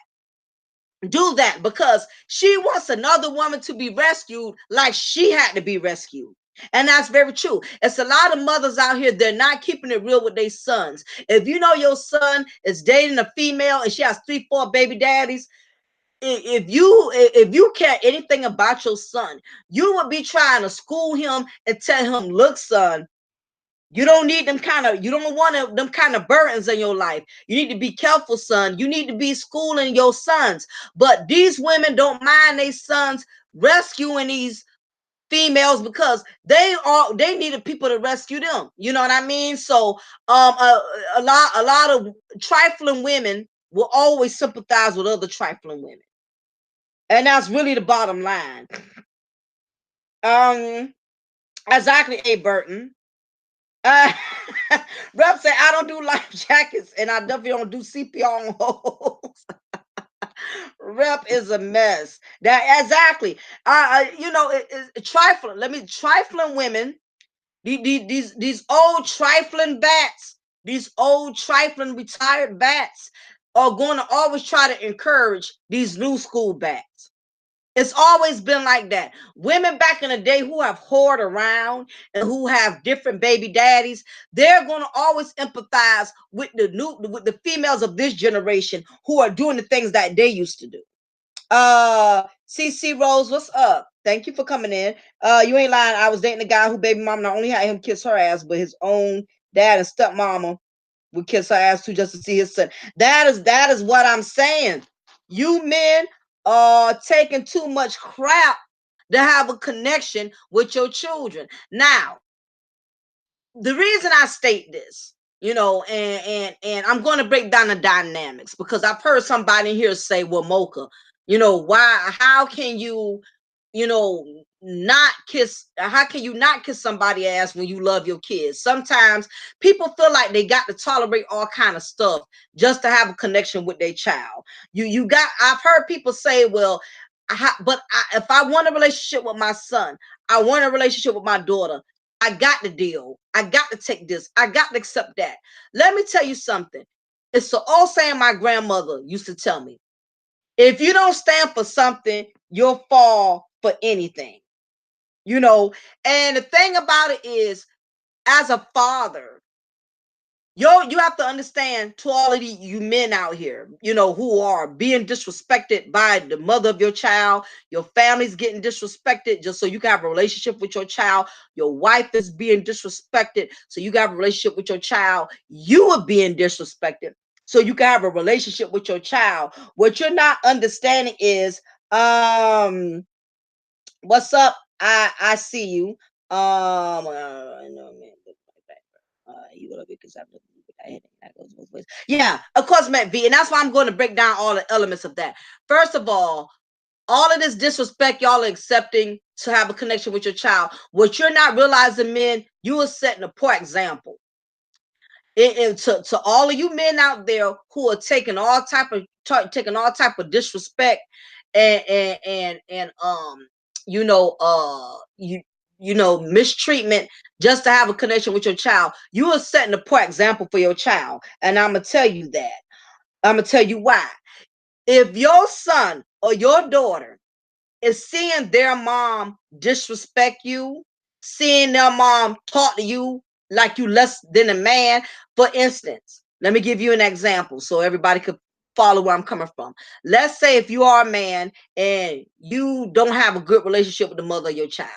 do that, because she wants another woman to be rescued like she had to be rescued. And that's very true. It's a lot of mothers out here, they're not keeping it real with their sons. If you know your son is dating a female and she has 3-4 baby daddies, if you care anything about your son, you would be trying to school him and tell him, look, son, you don't need you don't want them kind of burdens in your life. You need to be careful, son. You need to be schooling your sons. But these women don't mind their sons rescuing these females, because they needed people to rescue them. You know what I mean? So a lot of trifling women will always sympathize with other trifling women. And that's really the bottom line. Exactly, A. Burton. Uh, Rep said, I don't do life jackets, and I definitely don't do CPR on holes. Rep is a mess. That exactly. Trifling women, these old trifling bats, these old trifling retired bats are going to always try to encourage these new school bats. It's always been like that. Women back in the day who have whored around and who have different baby daddies, they're going to always empathize with the females of this generation who are doing the things that they used to do. CC Rose, what's up? Thank you for coming in. You ain't lying. I was dating a guy who baby mama not only had him kiss her ass, but his own dad and stepmama would kiss her ass too, just to see his son. That is what I'm saying. You men are taking too much crap to have a connection with your children. Now, the reason I state this, and I'm going to break down the dynamics, because I've heard somebody here say, well, Mocha, how can you not kiss somebody ass when you love your kids? Sometimes people feel like they got to tolerate all kind of stuff just to have a connection with their child. I've heard people say, well, if I want a relationship with my son, I want a relationship with my daughter, I got to deal. I got to take this. I got to accept that. Let me tell you something. It's the old saying my grandmother used to tell me. If you don't stand for something, you'll fall for anything. And the thing about it is, as a father, you have to understand, to all of you men out here, who are being disrespected by the mother of your child, your family's getting disrespected just so you can have a relationship with your child, your wife is being disrespected so you can have a relationship with your child, you are being disrespected so you can have a relationship with your child. What you're not understanding is, what's up? I see you. You love it because I'm that goes both ways. Yeah, of course, Matt V, and that's why I'm going to break down all the elements of that. First of all of this disrespect y'all are accepting to have a connection with your child. What you're not realizing, men, you are setting a poor example. And to all of you men out there who are taking all type of disrespect and you know you know mistreatment just to have a connection with your child, you are setting a poor example for your child. And I'm gonna tell you that. I'm gonna tell you why. If your son or your daughter is seeing their mom disrespect you, seeing their mom talk to you like you less than a man. For instance, let me give you an example so everybody could follow where I'm coming from. Let's say if you are a man and you don't have a good relationship with the mother of your child.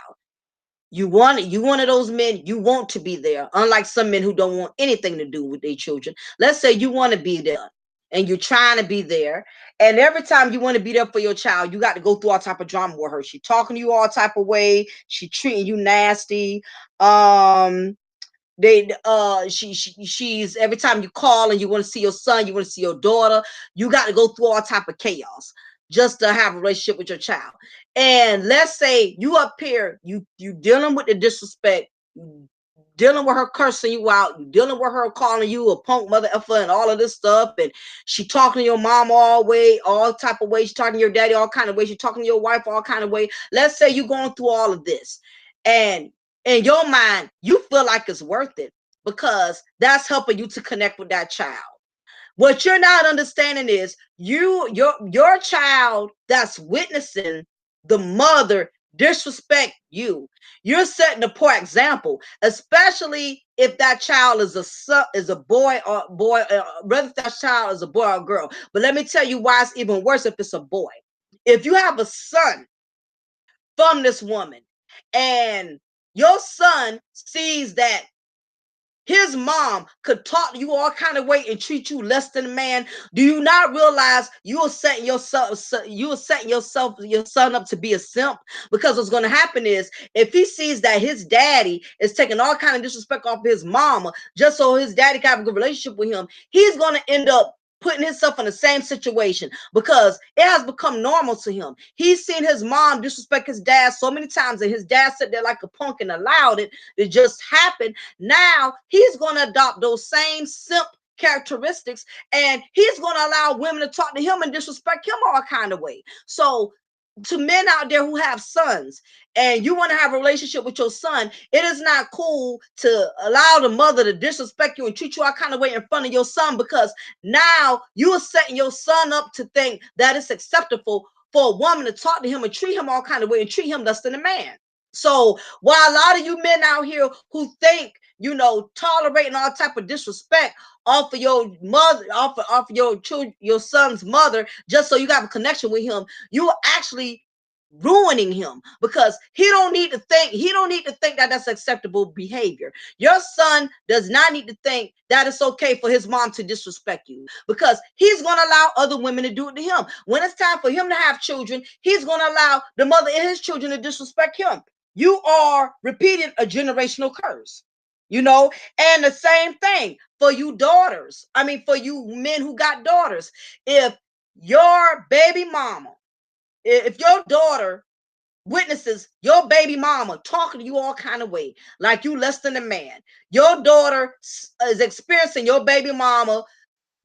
You one of those men, you want to be there, unlike some men who don't want anything to do with their children. Let's say you want to be there and you're trying to be there, and every time you want to be there for your child, you got to go through all type of drama with her. She talking to you all type of way, she treating you nasty. She's every time you call and you want to see your son, you want to see your daughter, you got to go through all type of chaos just to have a relationship with your child. And let's say you up here, you dealing with the disrespect, dealing with her cursing you out, you dealing with her calling you a punk mother effer and all of this stuff, and she talking to your mom all type of ways, she talking to your daddy all kind of ways, she talking to your wife all kind of way. Let's say you going through all of this, and in your mind you feel like it's worth it because that's helping you to connect with that child. What you're not understanding is your child that's witnessing the mother disrespect you. You're setting a poor example, especially if that child is a boy or whether that child is a boy or girl. But let me tell you why it's even worse if it's a boy. If you have a son from this woman and your son sees that his mom could talk to you all kind of way and treat you less than a man, do you not realize you are setting your son up to be a simp? Because what's going to happen is if he sees that his daddy is taking all kind of disrespect off his mama just so his daddy can have a good relationship with him, he's going to end up putting himself in the same situation because it has become normal to him. He's seen his mom disrespect his dad so many times, and his dad sat there like a punk and allowed it to just happen. Now he's going to adopt those same simp characteristics, and he's going to allow women to talk to him and disrespect him all kind of way. So to men out there who have sons and you want to have a relationship with your son, it is not cool to allow the mother to disrespect you and treat you all kind of way in front of your son, because now you are setting your son up to think that it's acceptable for a woman to talk to him and treat him all kind of way and treat him less than a man. So while a lot of you men out here who think, you know, tolerating all type of disrespect off of your mother, off of your children, your son's mother, just so you got a connection with him, you are actually ruining him, because he don't need to think that that's acceptable behavior. Your son does not need to think that it's okay for his mom to disrespect you, because he's going to allow other women to do it to him. When it's time for him to have children, he's going to allow the mother and his children to disrespect him. You are repeating a generational curse, you know. And the same thing for you daughters, I mean for you men who got daughters. If your baby mama, if your daughter witnesses your baby mama talking to you all kind of way like you less than a man, your daughter is experiencing your baby mama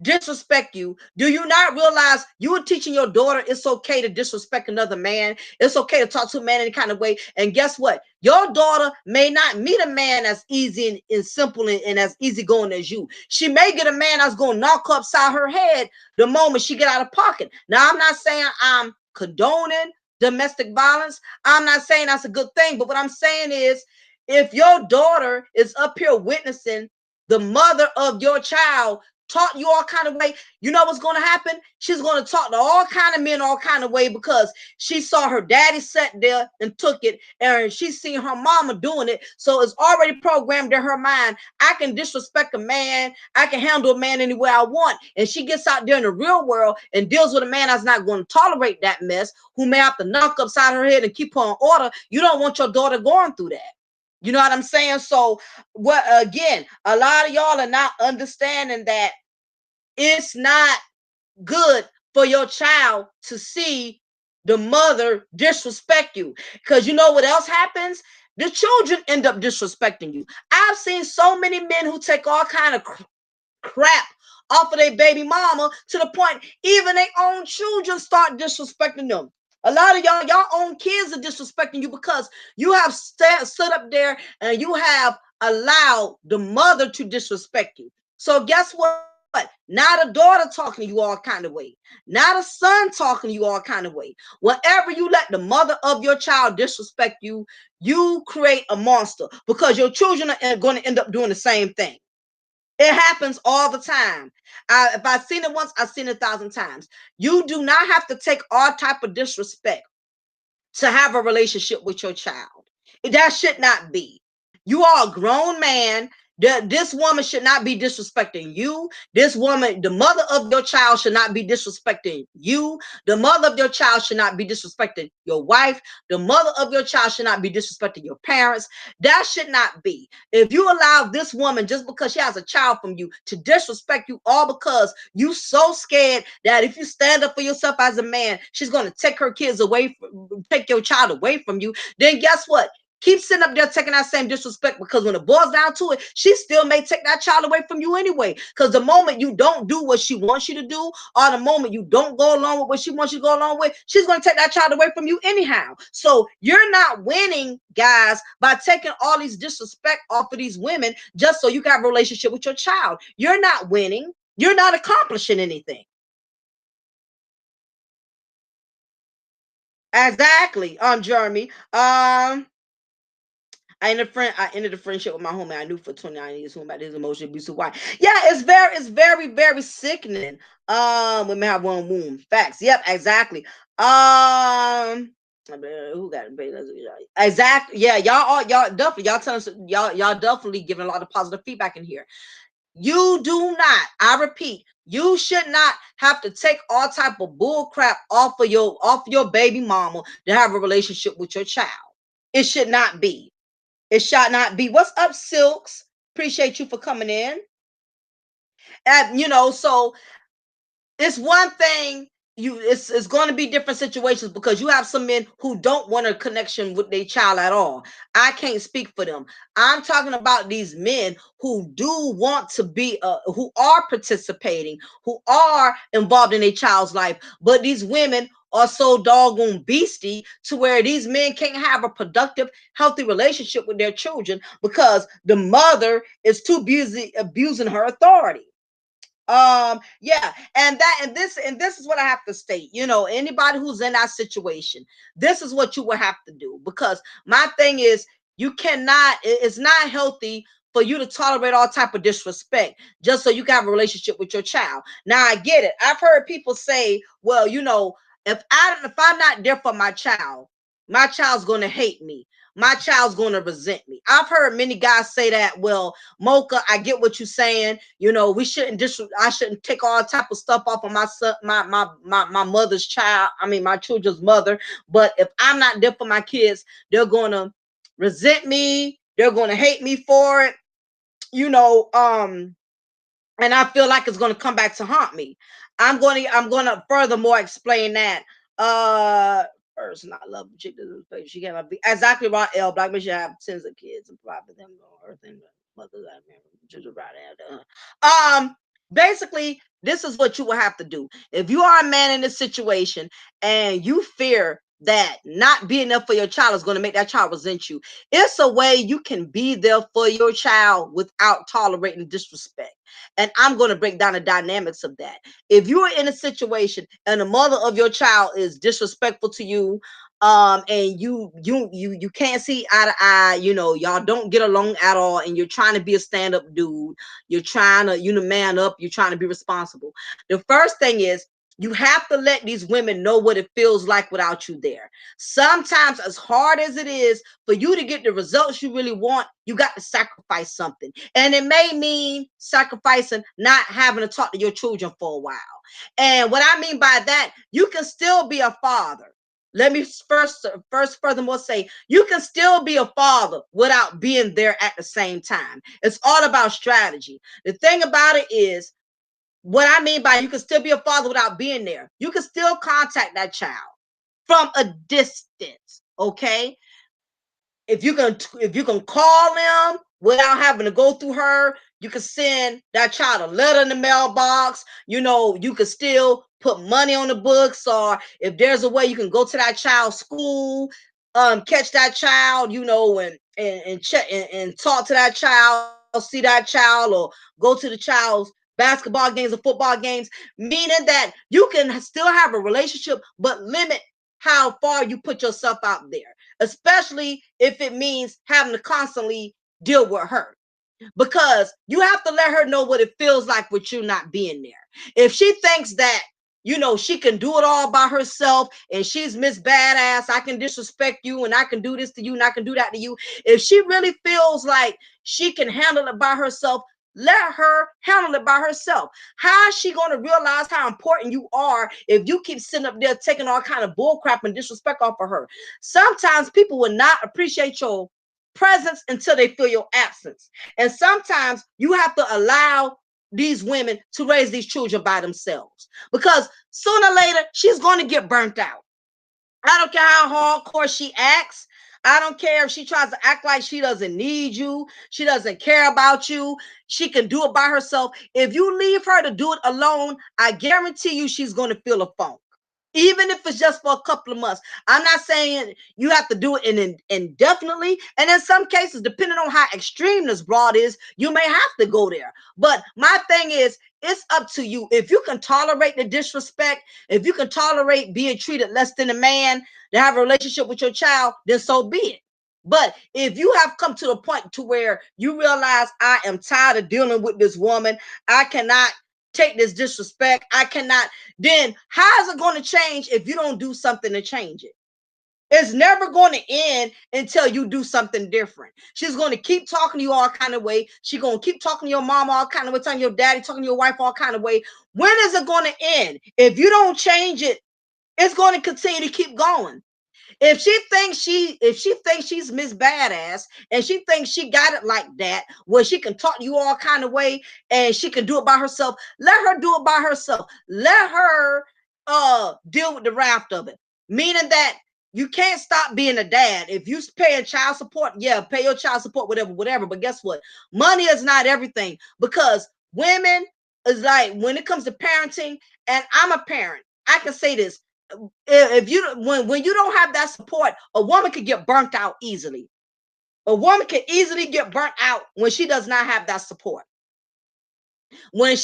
disrespect you, do you not realize you are teaching your daughter it's okay to disrespect another man? It's okay to talk to a man any kind of way. And guess what? Your daughter may not meet a man as easy and simple and as easygoing as you. She may get a man that's going to knock her upside her head the moment she get out of pocket. Now, I'm not saying I'm condoning domestic violence. I'm not saying that's a good thing. But what I'm saying is, if your daughter is up here witnessing the mother of your child talk you all kind of way, you know what's going to happen? She's going to talk to all kind of men all kind of way, because she saw her daddy sat there and took it, and she's seen her mama doing it. So it's already programmed in her mind, I can disrespect a man, I can handle a man any way I want. And she gets out there in the real world and deals with a man that's not going to tolerate that mess, who may have to knock upside her head and keep her in order. You don't want your daughter going through that. You know what I'm saying? So what, again, a lot of y'all are not understanding that it's not good for your child to see the mother disrespect you. Because you know what else happens? The children end up disrespecting you. I've seen so many men who take all kind of crap off of their baby mama to the point even their own children start disrespecting them. A lot of y'all own kids are disrespecting you because you have stood up there and you have allowed the mother to disrespect you. So guess what? Now the daughter talking to you all kind of way. Now the son talking to you all kind of way. Whenever you let the mother of your child disrespect you, you create a monster because your children are going to end up doing the same thing. It happens all the time. If I've seen it once, I've seen it 1,000 times. You do not have to take all type of disrespect to have a relationship with your child. That should not be. You are a grown man. This woman should not be disrespecting you. This woman, the mother of your child, should not be disrespecting you. The mother of your child should not be disrespecting your wife. The mother of your child should not be disrespecting your parents. That should not be. If you allow this woman, just because she has a child from you, to disrespect you all because you so scared that if you stand up for yourself as a man, she's going to take her kids away, take your child away from you, then guess what? Keep sitting up there taking that same disrespect, because when it boils down to it, she still may take that child away from you anyway. Because the moment you don't do what she wants you to do, or the moment you don't go along with what she wants you to go along with, she's going to take that child away from you anyhow. So you're not winning, guys, by taking all these disrespect off of these women just so you can have a relationship with your child. You're not winning. You're not accomplishing anything. Exactly, Jeremy. I ended a friendship with my homie I knew for 29 years who about his emotional abusive wife. Yeah, it's very sickening. Women have one wound. Facts. Yep, exactly. Who got it? Exactly. Yeah, y'all definitely y'all telling us y'all definitely giving a lot of positive feedback in here. You do not, I repeat, you should not have to take all type of bull crap off of your baby mama to have a relationship with your child. It should not be. It shall not be. What's up, Silks? Appreciate you for coming in. And so it's one thing. It's going to be different situations because you have some men who don't want a connection with their child at all. I can't speak for them. I'm talking about these men who do want to be, who are participating, who are involved in a child's life, but these women are so doggone beastie to where these men can't have a productive, healthy relationship with their children because the mother is too busy abusing her authority. Yeah, and this is what I have to state. Anybody who's in that situation, this is what you will have to do, because my thing is, you cannot, it's not healthy for you to tolerate all type of disrespect just so you can have a relationship with your child. Now I get it. I've heard people say, well, if I'm not there for my child's going to hate me, my child's going to resent me. I've heard many guys say that. Well, Mocha, I get what you're saying. We shouldn't I shouldn't take all type of stuff off of my son, my mother's child. I mean, my children's mother. But if I'm not there for my kids, they're going to resent me. They're going to hate me for it. And I feel like it's going to come back to haunt me. I'm going to furthermore explain that. Person I love chick she cannot be exactly right. L Black men should have tens of kids and provide for them on earth and mothers right out. Basically, this is what you will have to do. If you are a man in this situation and you fear that not being there for your child is going to make that child resent you, it's a way you can be there for your child without tolerating disrespect. And I'm going to break down the dynamics of that. If you are in a situation and the mother of your child is disrespectful to you, and you can't see eye to eye, y'all don't get along at all, and you're trying to be a stand-up dude, you're trying to man up, you're trying to be responsible. The first thing is, you have to let these women know what it feels like without you there. Sometimes, as hard as it is for you to get the results you really want, you got to sacrifice something. And it may mean sacrificing not having to talk to your children for a while. And what I mean by that, you can still be a father. Let me first furthermore say, you can still be a father without being there at the same time. It's all about strategy. The thing about it is, what I mean by you can still be a father without being there, you can still contact that child from a distance, okay? if you can call them without having to go through her, you can send that child a letter in the mailbox. You know, you can still put money on the books, or if there's a way you can go to that child's school, catch that child, you know, and check and talk to that child, see that child, or go to the child's basketball games or football games, meaning that you can still have a relationship, but limit how far you put yourself out there, especially if it means having to constantly deal with her, because you have to let her know what it feels like with you not being there. If she thinks that, you know, she can do it all by herself and she's Miss Badass, I can disrespect you and I can do this to you and I can do that to you. If she really feels like she can handle it by herself, let her handle it by herself. How is she going to realize how important you are if you keep sitting up there taking all kind of bull crap and disrespect off of her? Sometimes people will not appreciate your presence until they feel your absence. And sometimes you have to allow these women to raise these children by themselves, because sooner or later she's going to get burnt out. I don't care how hardcore she acts. I don't care if she tries to act like she doesn't need you, she doesn't care about you, she can do it by herself. If you leave her to do it alone, I guarantee you she's going to feel a funk, even if it's just for a couple of months. I'm not saying you have to do it indefinitely. And in some cases, depending on how extreme this broad is, you may have to go there. But my thing is, it's up to you. If you can tolerate the disrespect, if you can tolerate being treated less than a man to have a relationship with your child, then so be it. But if you have come to the point to where you realize, I am tired of dealing with this woman, I cannot take this disrespect, I cannot, then how is it going to change if you don't do something to change it? It's never going to end until you do something different. She's going to keep talking to you all kind of way. She's going to keep talking to your mom all kind of way, talking to your daddy, talking to your wife all kind of way. When is it going to end? If you don't change it, it's going to continue to keep going. If she thinks she's Miss Badass and she thinks she got it like that, where she can talk to you all kind of way and she can do it by herself, let her do it by herself. Let her deal with the raft of it. Meaning that you can't stop being a dad. If you paying child support, yeah, pay your child support, whatever. But guess what? Money is not everything, because women is like, when it comes to parenting, and I'm a parent, I can say this, if you when you don't have that support, a woman could get burnt out easily. A woman can easily get burnt out when she does not have that support. When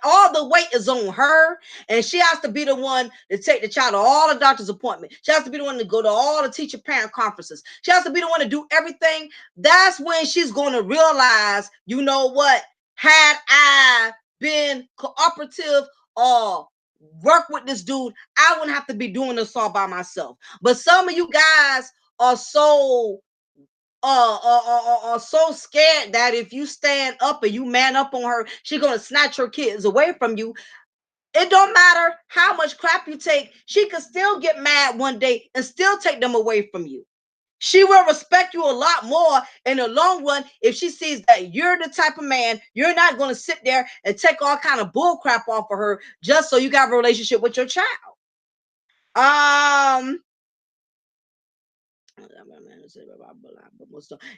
all the weight is on her and she has to be the one to take the child to all the doctor's appointments, she has to be the one to go to all the teacher parent conferences, she has to be the one to do everything, that's when she's going to realize, you know what, had I been cooperative or work with this dude, I wouldn't have to be doing this all by myself. But some of you guys are so scared that if you stand up and you man up on her, she's gonna snatch her kids away from you. It don't matter how much crap you take, she could still get mad one day and still take them away from you. She will respect you a lot more in the long run if she sees that you're the type of man, you're not going to sit there and take all kind of bull crap off of her just so you got a relationship with your child. Um,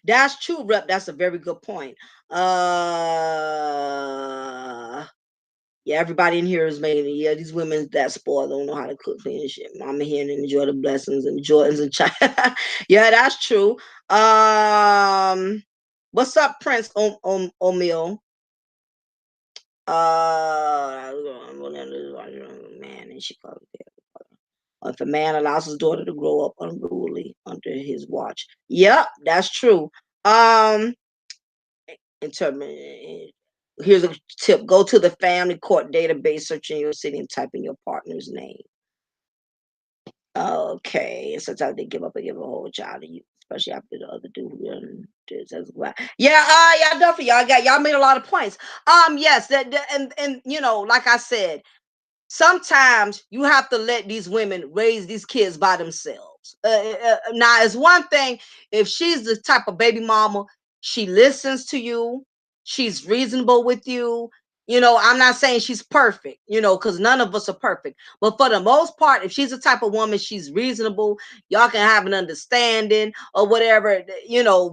that's true, Rep. That's a very good point. Yeah, everybody in here is making it. Yeah, these women that spoiled don't know how to cook and shit. Mama here and enjoy the blessings and Jordans and child. Yeah, that's true. What's up, Prince O'Mill? Man, and she called it. If a man allows his daughter to grow up unruly under his watch. Yep, that's true. Here's a tip: go to the family court database, search in your city, and type in your partner's name. Okay, sometimes they give a whole child to you, especially after the other dude did as well. Yeah, yeah, definitely, y'all made a lot of points. Yes, and you know, like I said, sometimes you have to let these women raise these kids by themselves. Now, it's one thing if she's the type of baby mama, she listens to you, she's reasonable with you, I'm not saying she's perfect, because none of us are perfect. But for the most part, if she's the type of woman, she's reasonable, y'all can have an understanding or whatever,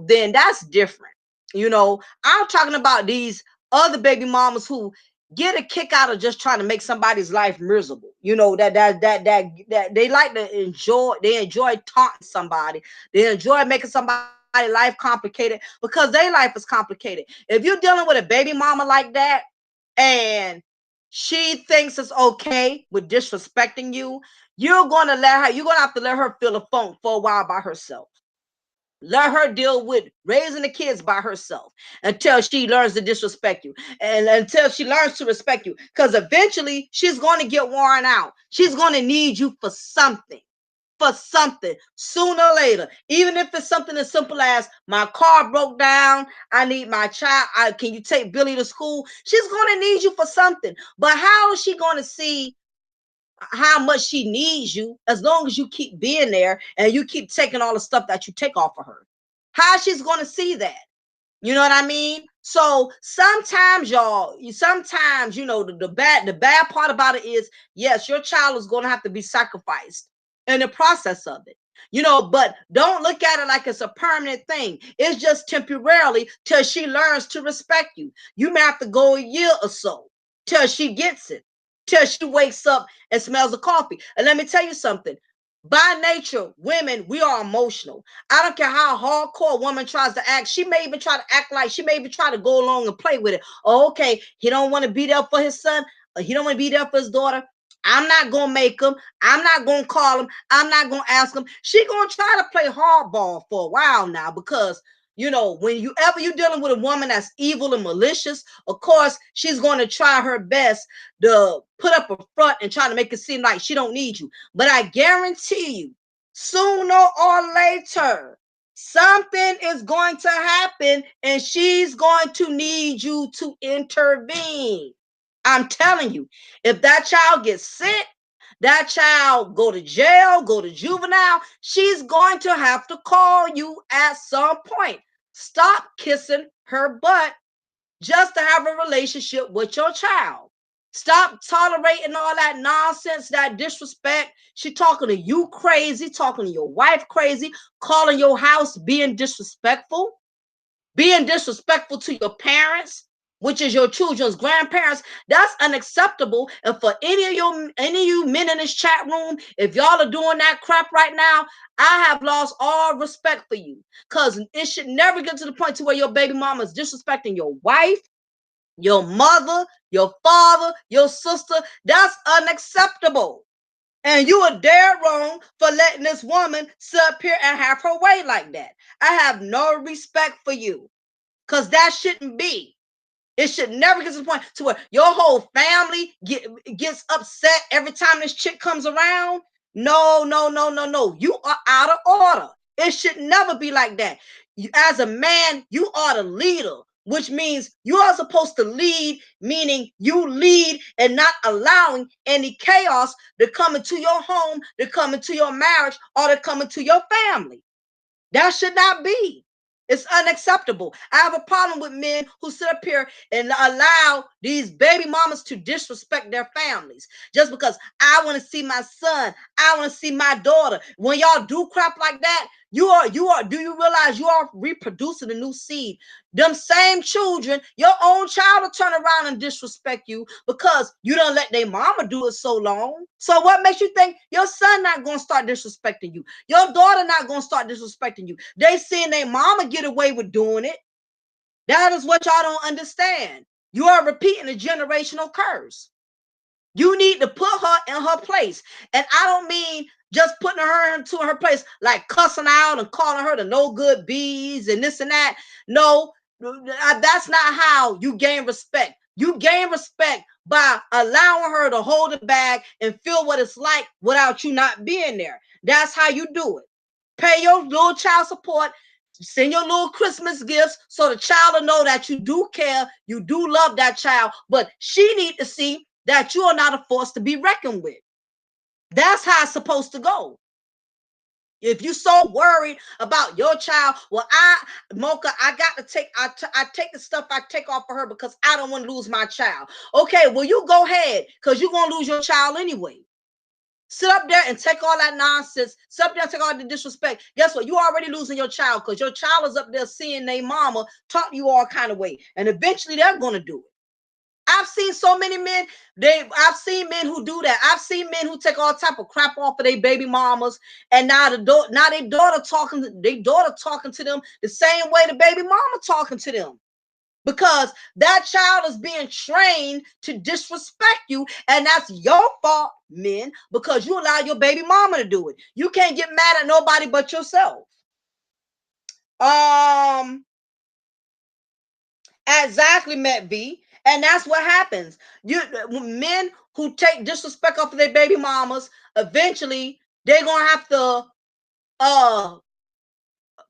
then that's different. I'm talking about these other baby mamas who get a kick out of just trying to make somebody's life miserable. That they like to enjoy taunting somebody. They enjoy making somebody's life complicated because their life is complicated. If you're dealing with a baby mama like that, and she thinks it's okay with disrespecting you, you're gonna have to let her feel a funk for a while by herself. Let her deal with raising the kids by herself until she learns to disrespect you and until she learns to respect you. Because eventually she's going to get worn out. She's going to need you for something. Sooner or later, even if it's something as simple as my car broke down, I need my child, can you take Billy to school? She's going to need you for something. But how is she going to see how much she needs you as long as you keep being there and you keep taking all the stuff that you take off of her? How she's going to see that? You know what I mean? So sometimes, y'all, the bad part about it is, yes, your child is going to have to be sacrificed in the process of it. But don't look at it like it's a permanent thing. It's just temporarily till she learns to respect you. You may have to go a year or so till she gets it, till she wakes up and smells the coffee. And let me tell you something. By nature, women, we are emotional. I don't care how hardcore a woman tries to act. She may even try to act like, she may even try to go along and play with it. Oh, okay, he don't want to be there for his son. Or he don't want to be there for his daughter. I'm not going to make him. I'm not going to call him. I'm not going to ask him. She going to try to play hardball for a while now because, when you're dealing with a woman that's evil and malicious, of course, she's going to try her best to put up a front and try to make it seem like she don't need you. But I guarantee you, sooner or later, something is going to happen and she's going to need you to intervene. I'm telling you, if that child gets sick, that child go to jail, go to juvenile, she's going to have to call you at some point. Stop kissing her butt just to have a relationship with your child. Stop tolerating all that nonsense, that disrespect. She talking to you crazy, talking to your wife crazy, calling your house being disrespectful to your parents, which is your children's grandparents. That's unacceptable. And for any of you men in this chat room, if y'all are doing that crap right now, I have lost all respect for you. Because it should never get to the point to where your baby mama is disrespecting your wife, your mother, your father, your sister. That's unacceptable. And you are dead wrong for letting this woman sit up here and have her way like that. I have no respect for you. Because that shouldn't be. It should never get to the point to where your whole family gets upset every time this chick comes around. No, no, no, no, no. You are out of order. It should never be like that. As a man, you are the leader, which means you are supposed to lead, meaning you lead and not allowing any chaos to come into your home, to come into your marriage, or to come into your family. That should not be. It's unacceptable. I have a problem with men who sit up here and allow these baby mamas to disrespect their families just because I want to see my son. I want to see my daughter. When y'all do crap like that, do you realize you are reproducing a new seed? Them same children, your own child will turn around and disrespect you because you don't let their mama do it so long. So what makes you think your son not going to start disrespecting you? Your daughter not going to start disrespecting you? They seeing their mama get away with doing it. That is what y'all don't understand. You are repeating a generational curse. You need to put her in her place. And I don't mean just putting her into her place like cussing out and calling her the no good bees and this and that. No, that's not how you gain respect. You gain respect by allowing her to hold the bag and feel what it's like without you not being there. That's how you do it. Pay your little child support. Send your little Christmas gifts so the child will know that you do care, you do love that child, but she need to see that you are not a force to be reckoned with. That's how it's supposed to go. If you so worried about your child, well, Mocha, I got to take, I take the stuff I take off of her because I don't want to lose my child. Okay, well, you go ahead, because you're going to lose your child anyway. Sit up there and take all that nonsense. Sit up there and take all the disrespect. Guess what? You already losing your child, because your child is up there seeing their mama talk to you all kind of way. And eventually they're going to do it. I've seen so many men. I've seen men who do that. I've seen men who take all type of crap off of their baby mamas, and now their daughter talking to them the same way the baby mama talking to them, because that child is being trained to disrespect you, and that's your fault, men, because you allow your baby mama to do it. You can't get mad at nobody but yourself. Exactly, Matt B. And that's what happens. Men who take disrespect off of their baby mamas, eventually they're gonna have to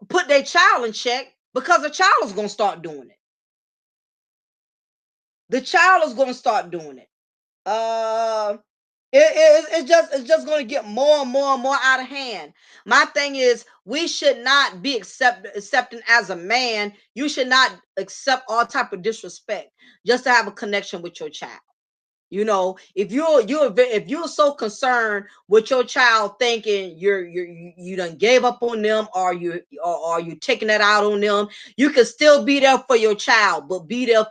put their child in check, because the child is gonna start doing it. The child is gonna start doing it. It's just going to get more and more and more out of hand. My thing is, we should not be accepting as a man. You should not accept all type of disrespect just to have a connection with your child. You know, if you're so concerned with your child thinking you done gave up on them, or you taking that out on them, you can still be there for your child, but be there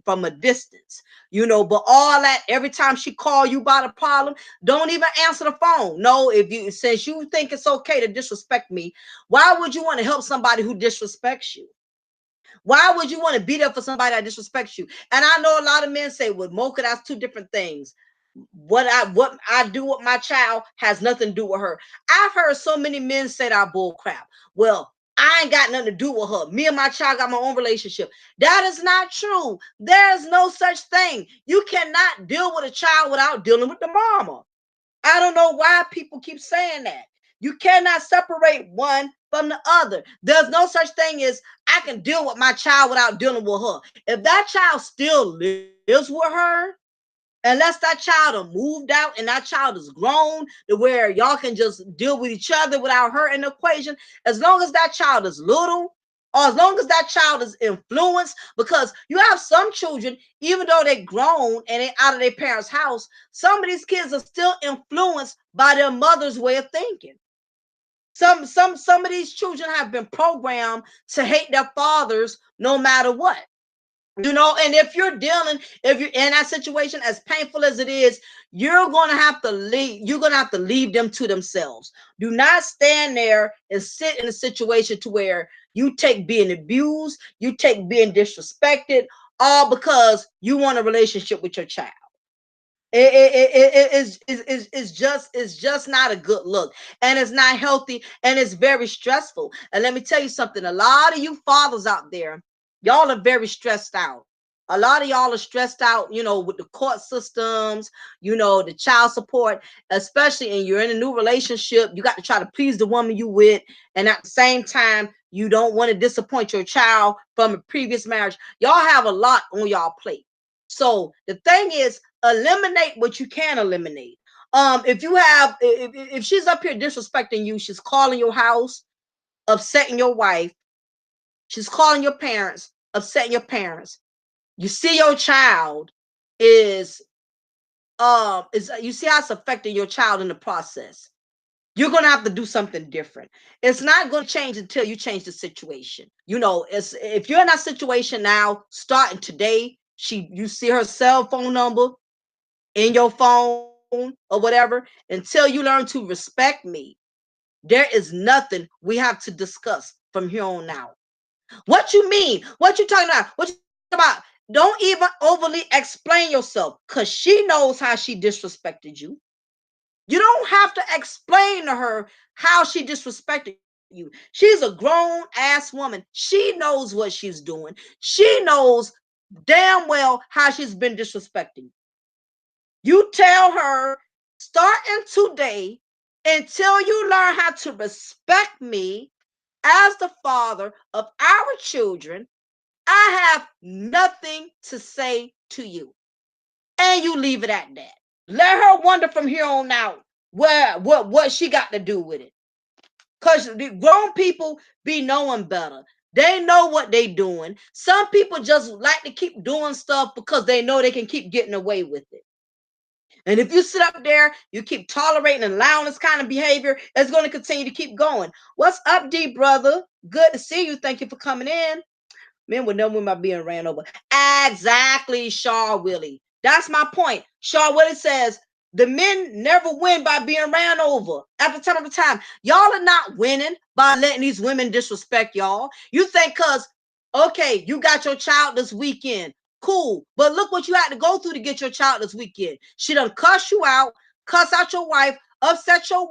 from a distance. You know, but all that, every time she call you about a problem, don't even answer the phone. No, since you think it's okay to disrespect me, why would you want to help somebody who disrespects you? Why would you want to be there for somebody that disrespects you? And I know a lot of men say, well, Mocha, that's two different things. What I do with my child has nothing to do with her. I've heard so many men say that bull crap. Well, I ain't got nothing to do with her. Me and my child got my own relationship. That is not true. There's no such thing. You cannot deal with a child without dealing with the mama. I don't know why people keep saying that. You cannot separate one from the other. There's no such thing as I can deal with my child without dealing with her. If that child still lives with her, unless that child have moved out and that child is grown to where y'all can just deal with each other without her in the equation, as long as that child is little, or as long as that child is influenced, because you have some children, even though they're grown and they're out of their parents' house, some of these kids are still influenced by their mother's way of thinking. Some of these children have been programmed to hate their fathers no matter what. You know, and if you're in that situation, as painful as it is, you're gonna have to leave them to themselves. Do not stand there and sit in a situation to where you take being abused, you take being disrespected, all because you want a relationship with your child. It's just not a good look, and it's not healthy, and it's very stressful. And let me tell you something, a lot of you fathers out there, y'all are very stressed out. A lot of y'all are stressed out, you know, with the court systems, you know, the child support, especially, and you're in a new relationship, you got to try to please the woman you with, and at the same time you don't want to disappoint your child from a previous marriage. Y'all have a lot on y'all plate. So the thing is, eliminate what you can eliminate. If she's up here disrespecting you, she's calling your house, upsetting your wife, she's calling your parents, upsetting your parents. You see your child is you see how it's affecting your child in the process. You're going to have to do something different. It's not going to change until you change the situation. You know, if you're in that situation now, starting today, you see her cell phone number in your phone or whatever, until you learn to respect me, there is nothing we have to discuss from here on out. What you mean? What you talking about? What you talking about? Don't even overly explain yourself, because she knows how she disrespected you. You don't have to explain to her how she disrespected you. She's a grown ass woman. She knows what she's doing. She knows damn well how she's been disrespecting you. You tell her, starting today, until you learn how to respect me as the father of our children, I have nothing to say to you. And you leave it at that. Let her wonder from here on out what she got to do with it. Because the grown people be knowing better. They know what they doing. Some people just like to keep doing stuff because they know they can keep getting away with it. And if you sit up there, you keep tolerating and allowing this kind of behavior, it's going to continue to keep going. What's up, D brother? Good to see you. Thank you for coming in. Men would never win by being ran over. Exactly, Shaw Willie. That's my point. Shaw Willie says the men never win by being ran over at the time of the time. Y'all are not winning by letting these women disrespect y'all. You think because, okay, you got your child this weekend. Cool. But look what you had to go through to get your child this weekend. She done cuss you out, cuss out your wife, upset your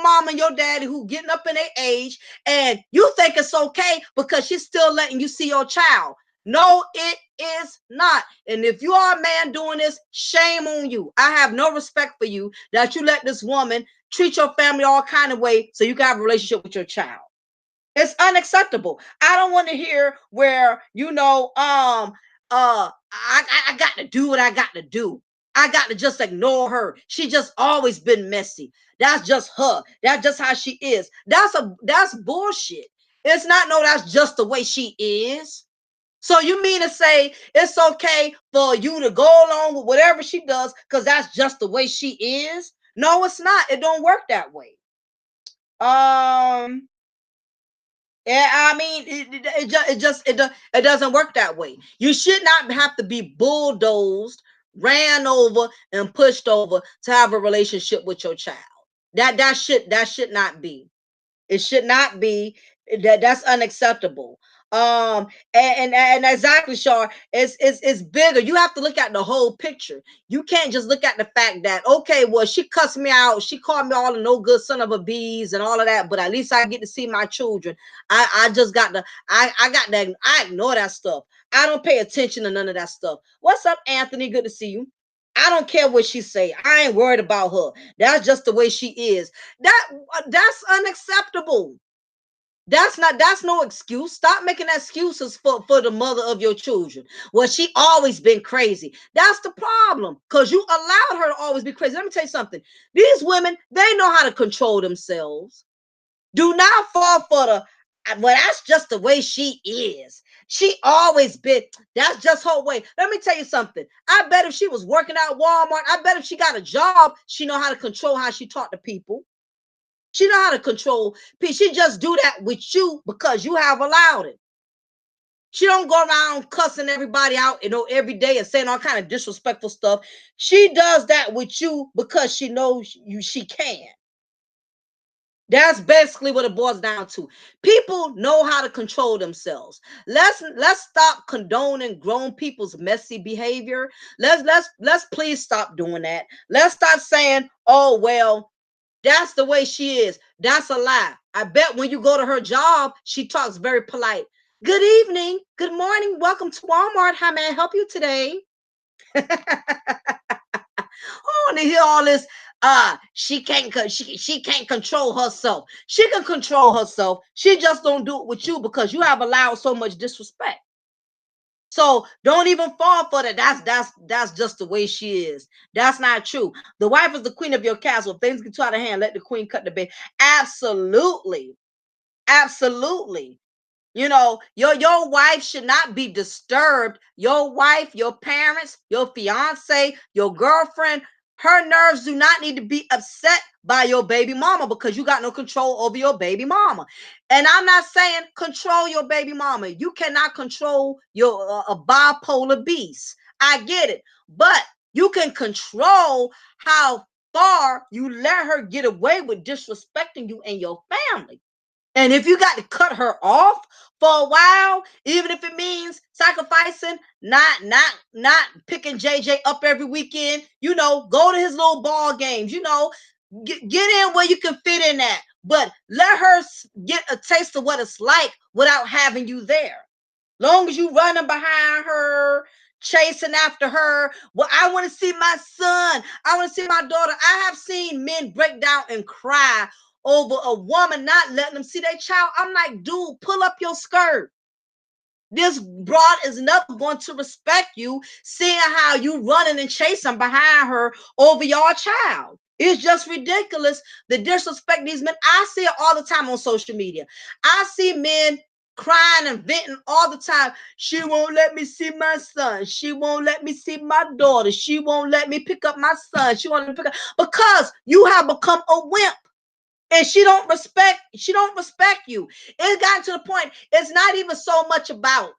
mom and your daddy who getting up in their age, and you think it's okay because she's still letting you see your child. No, it is not. And if you are a man doing this, shame on you. I have no respect for you that you let this woman treat your family all kind of way so you can have a relationship with your child. It's unacceptable. I don't want to hear where, I got to do what I got to do. I got to just ignore her. She just always been messy. That's just her. That's just how she is. That's bullshit. It's not, no, that's just the way she is. So you mean to say it's okay for you to go along with whatever she does because that's just the way she is? No, it's not. It don't work that way. Yeah, I mean, it doesn't work that way. You should not have to be bulldozed, ran over, and pushed over to have a relationship with your child. That should not be. It should not be. That's unacceptable. And exactly, Shar, it's bigger. You have to look at the whole picture. You can't just look at the fact that, okay, well, she cussed me out, she called me all the no good son of a bees and all of that, but at least I get to see my children. I just got to, I got that, I ignore that stuff. I don't pay attention to none of that stuff. What's up, Anthony? Good to see you. I don't care what she say. I ain't worried about her. That's just the way she is. That's unacceptable. That's no excuse. Stop making excuses for the mother of your children. Well, she always been crazy. That's the problem. Because you allowed her to always be crazy. Let me tell you something. These women, they know how to control themselves. Do not fall for the, well, that's just the way she is. She always been, that's just her way. Let me tell you something. I bet if she was working at Walmart, I bet if she got a job, she know how to control how she talk to people. She know how to control people. She just do that with you because you have allowed it. She don't go around cussing everybody out, every day and saying all kind of disrespectful stuff. She does that with you because she knows she can. That's basically what it boils down to. People know how to control themselves. Let's stop condoning grown people's messy behavior. Let's please stop doing that. Let's stop saying, oh well, that's the way she is. That's a lie. I bet when you go to her job, she talks very polite. Good evening. Good morning. Welcome to Walmart. How may I help you today? I want to hear all this. She can't control herself. She can control herself. She just don't do it with you because you have allowed so much disrespect. So don't even fall for that. That's just the way she is. That's not true. The wife is the queen of your castle. If things get too out of hand, let the queen cut the bed. Absolutely. Absolutely. Your wife should not be disturbed. Your wife, your parents, your fiance, your girlfriend, her nerves do not need to be upset by your baby mama because you got no control over your baby mama. And I'm not saying control your baby mama. You cannot control your a bipolar beast. I get it. But you can control how far you let her get away with disrespecting you and your family. And if you got to cut her off for a while, even if it means sacrificing, not picking JJ up every weekend, go to his little ball games, get in where you can fit in at, but let her get a taste of what it's like without having you there. Long as you running behind her, chasing after her. Well, I want to see my son. I want to see my daughter. I have seen men break down and cry over a woman not letting them see their child. I'm like, dude, pull up your skirt. This broad is never going to respect you, seeing how you running and chasing behind her over your child. It's just ridiculous, the disrespect these men. I see it all the time on social media. I see men crying and venting all the time. She won't let me see my son. She won't let me see my daughter. She won't let me pick up my son. She won't let me pick up, because you have become a wimp. And she don't respect you. It's gotten to the point, it's not even so much about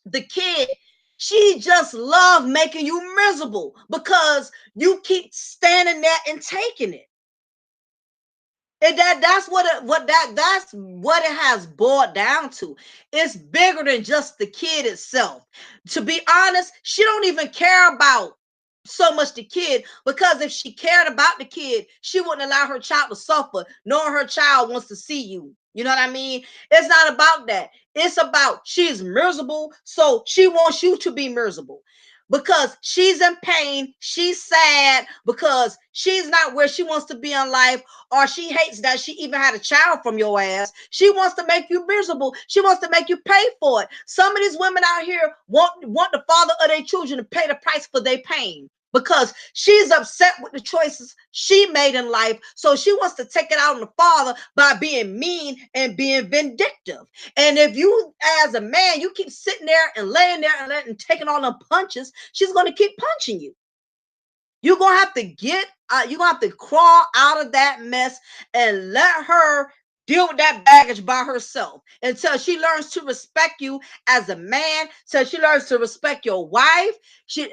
the kid. She just love making you miserable because you keep standing there and taking it. And that's what it has boiled down to. It's bigger than just the kid itself. To be honest, she don't even care about so much the kid, because if she cared about the kid, she wouldn't allow her child to suffer, knowing her child wants to see you. You know what I mean? It's not about that. It's about she's miserable, so she wants you to be miserable. Because she's in pain, she's sad because she's not where she wants to be in life, or she hates that she even had a child from your ass. She wants to make you miserable. She wants to make you pay for it. Some of these women out here want the father of their children to pay the price for their pain, because she's upset with the choices she made in life. So she wants to take it out on the father by being mean and being vindictive. And if you, as a man, you keep sitting there and laying there and taking all the punches, she's going to keep punching you. You're going to have to you're going to have to crawl out of that mess and let her deal with that baggage by herself until she learns to respect you as a man, till she learns to respect your wife.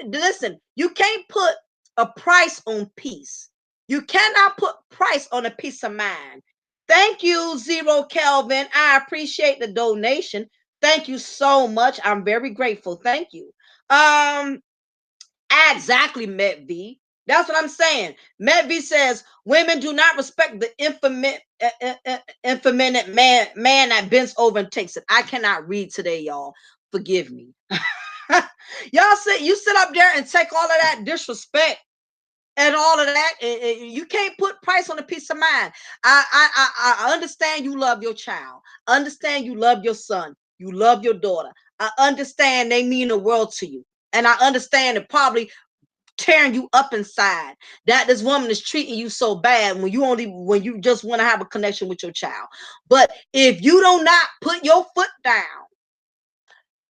Listen, you can't put a price on peace. You cannot put price on a peace of mind. Thank you, Zero Kelvin. I appreciate the donation. Thank you so much. I'm very grateful. Thank you. Exactly, Met V. That's what I'm saying. Met V says women do not respect the infamous man that bends over and takes it. I cannot read today, y'all. Forgive me. Y'all you sit up there and take all of that disrespect and all of that. You can't put price on a peace of mind. I understand you love your child. Understand you love your son. You love your daughter. I understand they mean the world to you. And I understand it probably tearing you up inside that this woman is treating you so bad when you just want to have a connection with your child. But if you do not put your foot down,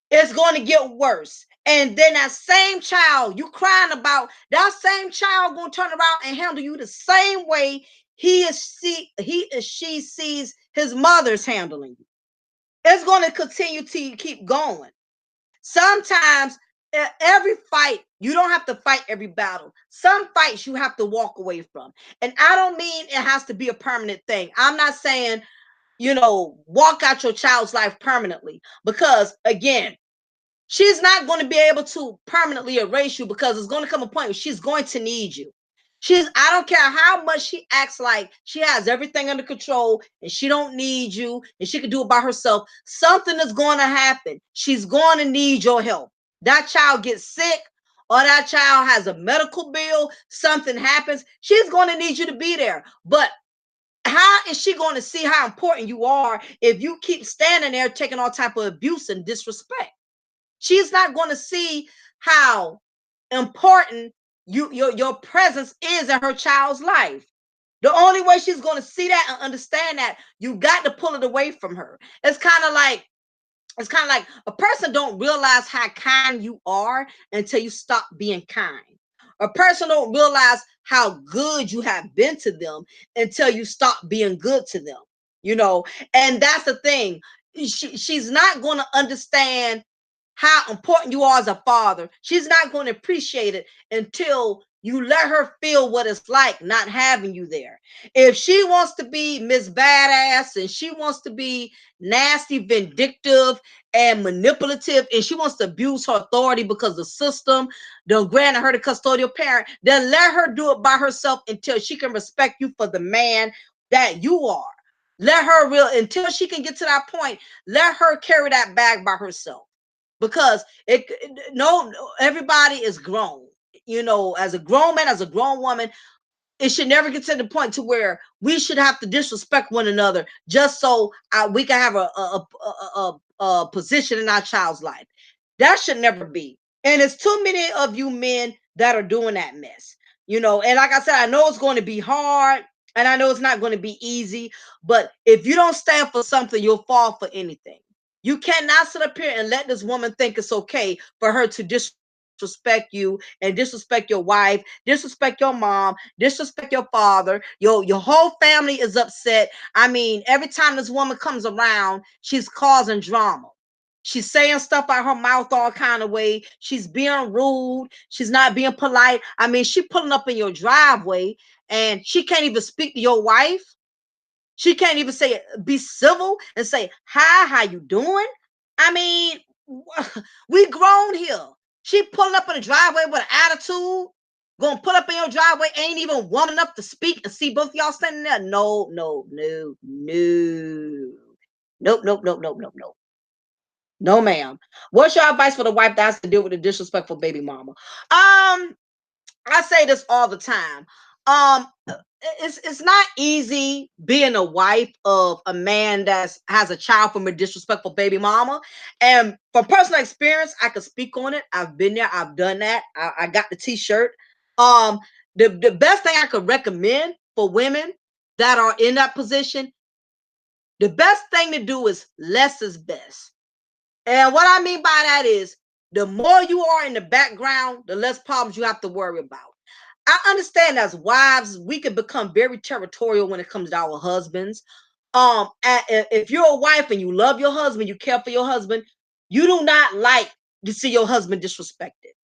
it's going to get worse. And then that same child you crying about, that same child going to turn around and handle you the same way he or she sees his mother's handling you. It's going to continue to keep going. Sometimes every fight, you don't have to fight every battle. Some fights you have to walk away from. And I don't mean it has to be a permanent thing. I'm not saying, walk out your child's life permanently, because again, she's not going to be able to permanently erase you, because it's going to come a point where she's going to need you. I don't care how much she acts like she has everything under control and she don't need you and she can do it by herself. Something is going to happen. She's going to need your help. That child gets sick, or that child has a medical bill, something happens, she's going to need you to be there. But how is she going to see how important you are if you keep standing there taking all type of abuse and disrespect? She's not going to see how important your presence is in her child's life. The only way she's going to see that and understand that, you got to pull it away from her. It's kind of like a person don't realize how kind you are until you stop being kind. A person don't realize how good you have been to them until you stop being good to them. And that's the thing. She's not going to understand how important you are as a father. She's not going to appreciate it until you let her feel what it's like not having you there. If she wants to be Miss Badass and she wants to be nasty, vindictive, and manipulative, and she wants to abuse her authority because the system done granted her the custodial parent, then let her do it by herself until she can respect you for the man that you are. Let her until she can get to that point, let her carry that bag by herself. Because everybody is grown. As a grown man, as a grown woman, it should never get to the point to where we should have to disrespect one another just so we can have a position in our child's life. That should never be. And it's too many of you men that are doing that mess. you know. And like I said, I know it's going to be hard, and I know it's not going to be easy, but if you don't stand for something, you'll fall for anything. You cannot sit up here and let this woman think it's okay for her to disrespect you and disrespect your wife, disrespect your mom, disrespect your father. Your whole family is upset. I mean, every time this woman comes around, she's causing drama. She's saying stuff out her mouth all kind of way. She's being rude. She's not being polite. I mean, she pulling up in your driveway and she can't even speak to your wife. She can't even say, be civil and say, hi, how you doing? I mean, we grown here. She pulling up in the driveway with an attitude, gonna pull up in your driveway, ain't even woman enough to speak and see both of y'all standing there. No, no, no, no. Nope, nope, nope, nope, nope, nope. No, ma'am. What's your advice for the wife that has to deal with a disrespectful baby mama? I say this all the time. Um, it's not easy being a wife of a man that has a child from a disrespectful baby mama. And from personal experience, I can speak on it. I've been there. I've done that. I got the T-shirt. Um, the best thing I could recommend for women that are in that position, the best thing to do is less is best. And what I mean by that is the more you are in the background, the less problems you have to worry about. I understand as wives, we can become very territorial when it comes to our husbands. If you're a wife and you love your husband, you care for your husband, you do not like to see your husband disrespected.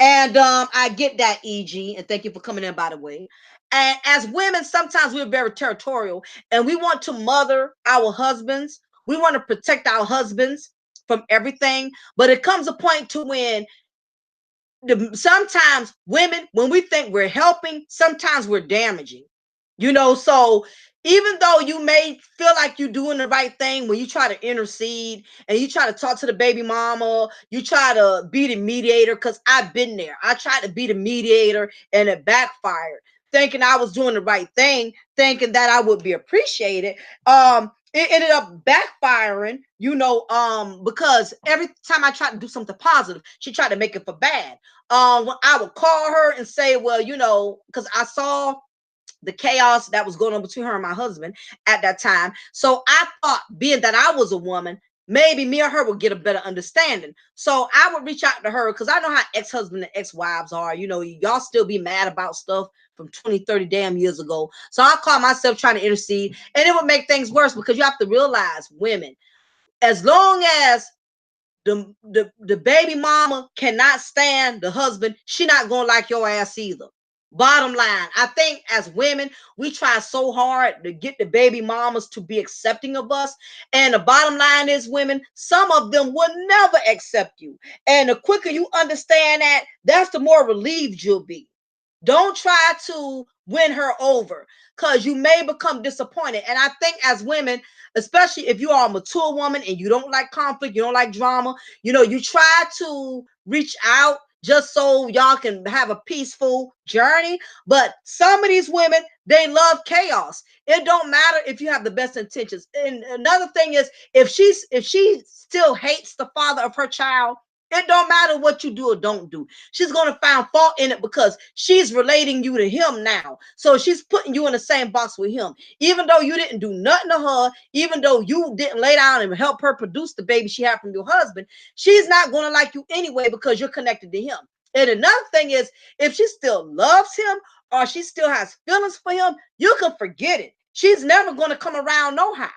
And I get that, EG, and thank you for coming in, by the way. And as women, sometimes we're very territorial and we want to mother our husbands. We want to protect our husbands from everything. But it comes a point to when sometimes women, when we think we're helping, sometimes we're damaging, you know. So even though you may feel like you're doing the right thing when you try to intercede and you try to talk to the baby mama, you try to be the mediator, because I've been there. I tried to be the mediator and it backfired, thinking I was doing the right thing, thinking that I would be appreciated. It ended up backfiring, you know, because every time I tried to do something positive, she tried to make it for bad. I would call her and say, well, you know, because I saw the chaos that was going on between her and my husband at that time. So I thought, being that I was a woman, maybe me or her would get a better understanding. So I would reach out to her because I know how ex-husband and ex-wives are. You know, y'all still be mad about stuff from 20, 30 damn years ago. So I call myself trying to intercede, and it would make things worse because you have to realize, women, as long as the baby mama cannot stand the husband, she not gonna like your ass either. Bottom line, I think as women, we try so hard to get the baby mamas to be accepting of us. And the bottom line is, women, some of them will never accept you. And the quicker you understand that, that's the more relieved you'll be. Don't try to win her over because you may become disappointed. And I think as women, especially if you are a mature woman and you don't like conflict, you don't like drama, you know, you try to reach out just so y'all can have a peaceful journey. But some of these women, they love chaos. It don't matter if you have the best intentions. And another thing is, if she still hates the father of her child, it don't matter what you do or don't do. She's going to find fault in it because she's relating you to him now. So she's putting you in the same box with him. Even though you didn't do nothing to her, even though you didn't lay down and help her produce the baby she had from your husband, she's not going to like you anyway because you're connected to him. And another thing is, if she still loves him or she still has feelings for him, you can forget it. She's never going to come around no how.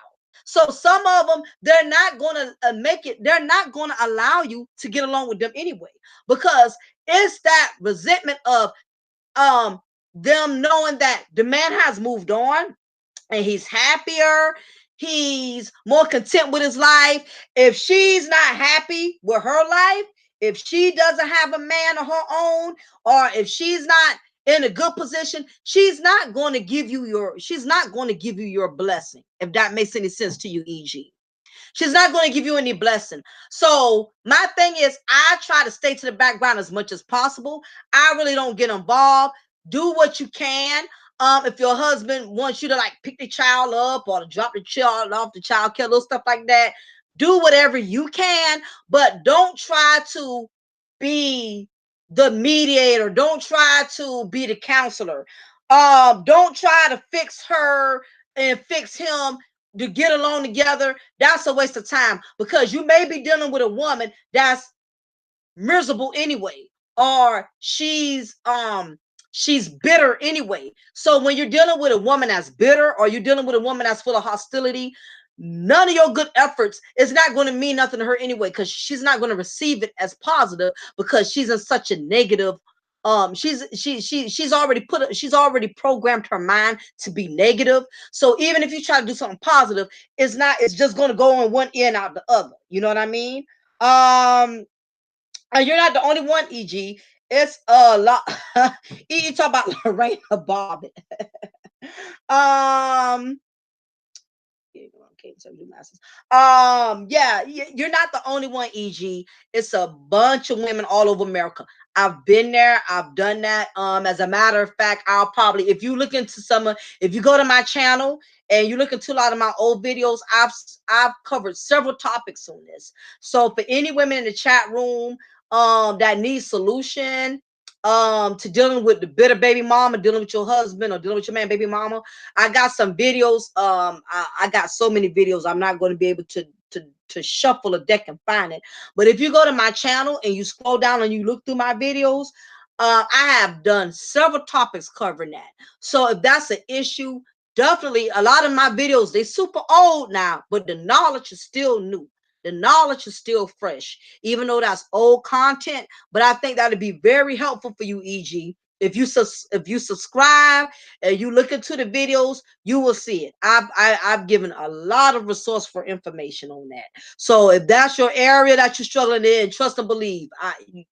So some of them, they're not going to make it. They're not going to allow you to get along with them anyway, because it's that resentment of them knowing that the man has moved on and he's happier. He's more content with his life. If she's not happy with her life, if she doesn't have a man of her own, or if she's not in a good position, she's not going to give you your blessing. If that makes any sense to you, EG. She's not going to give you any blessing. So my thing is, I try to stay to the background as much as possible. I really don't get involved. Do what you can. If your husband wants you to like pick the child up or to drop the child off the child care, little stuff like that, do whatever you can, but don't try to be the mediator. Don't try to be the counselor. Don't try to fix her and fix him to get along together. That's a waste of time, because you may be dealing with a woman that's miserable anyway, or she's bitter anyway. So when you're dealing with a woman that's bitter, or you're dealing with a woman that's full of hostility, none of your good efforts is not going to mean nothing to her anyway, because she's not going to receive it as positive, because she's in such a negative, she's already programmed her mind to be negative. So even if you try to do something positive, it's just going to go on one end out the other. You know what I mean? And you're not the only one, EG. It's a lot. You talk about Lorraine Bobbitt. um, yeah, you're not the only one, EG. It's a bunch of women all over America. I've been there, I've done that. As a matter of fact, I'll probably, if you look into if you go to my channel and you look into a lot of my old videos, I've covered several topics on this. So for any women in the chat room that need solution to dealing with the bitter baby mama, dealing with your husband, or dealing with your man baby mama, I got some videos. I got so many videos, I'm not going to be able to shuffle a deck and find it. But if you go to my channel and you scroll down and you look through my videos, I have done several topics covering that. So if that's an issue, definitely, a lot of my videos, they super old now, but the knowledge is still new. The knowledge is still fresh, even though that's old content. But I think that would be very helpful for you, EG. If you subscribe and you look into the videos, you will see it. I've given a lot of resourceful information on that. So if that's your area that you're struggling in, trust and believe,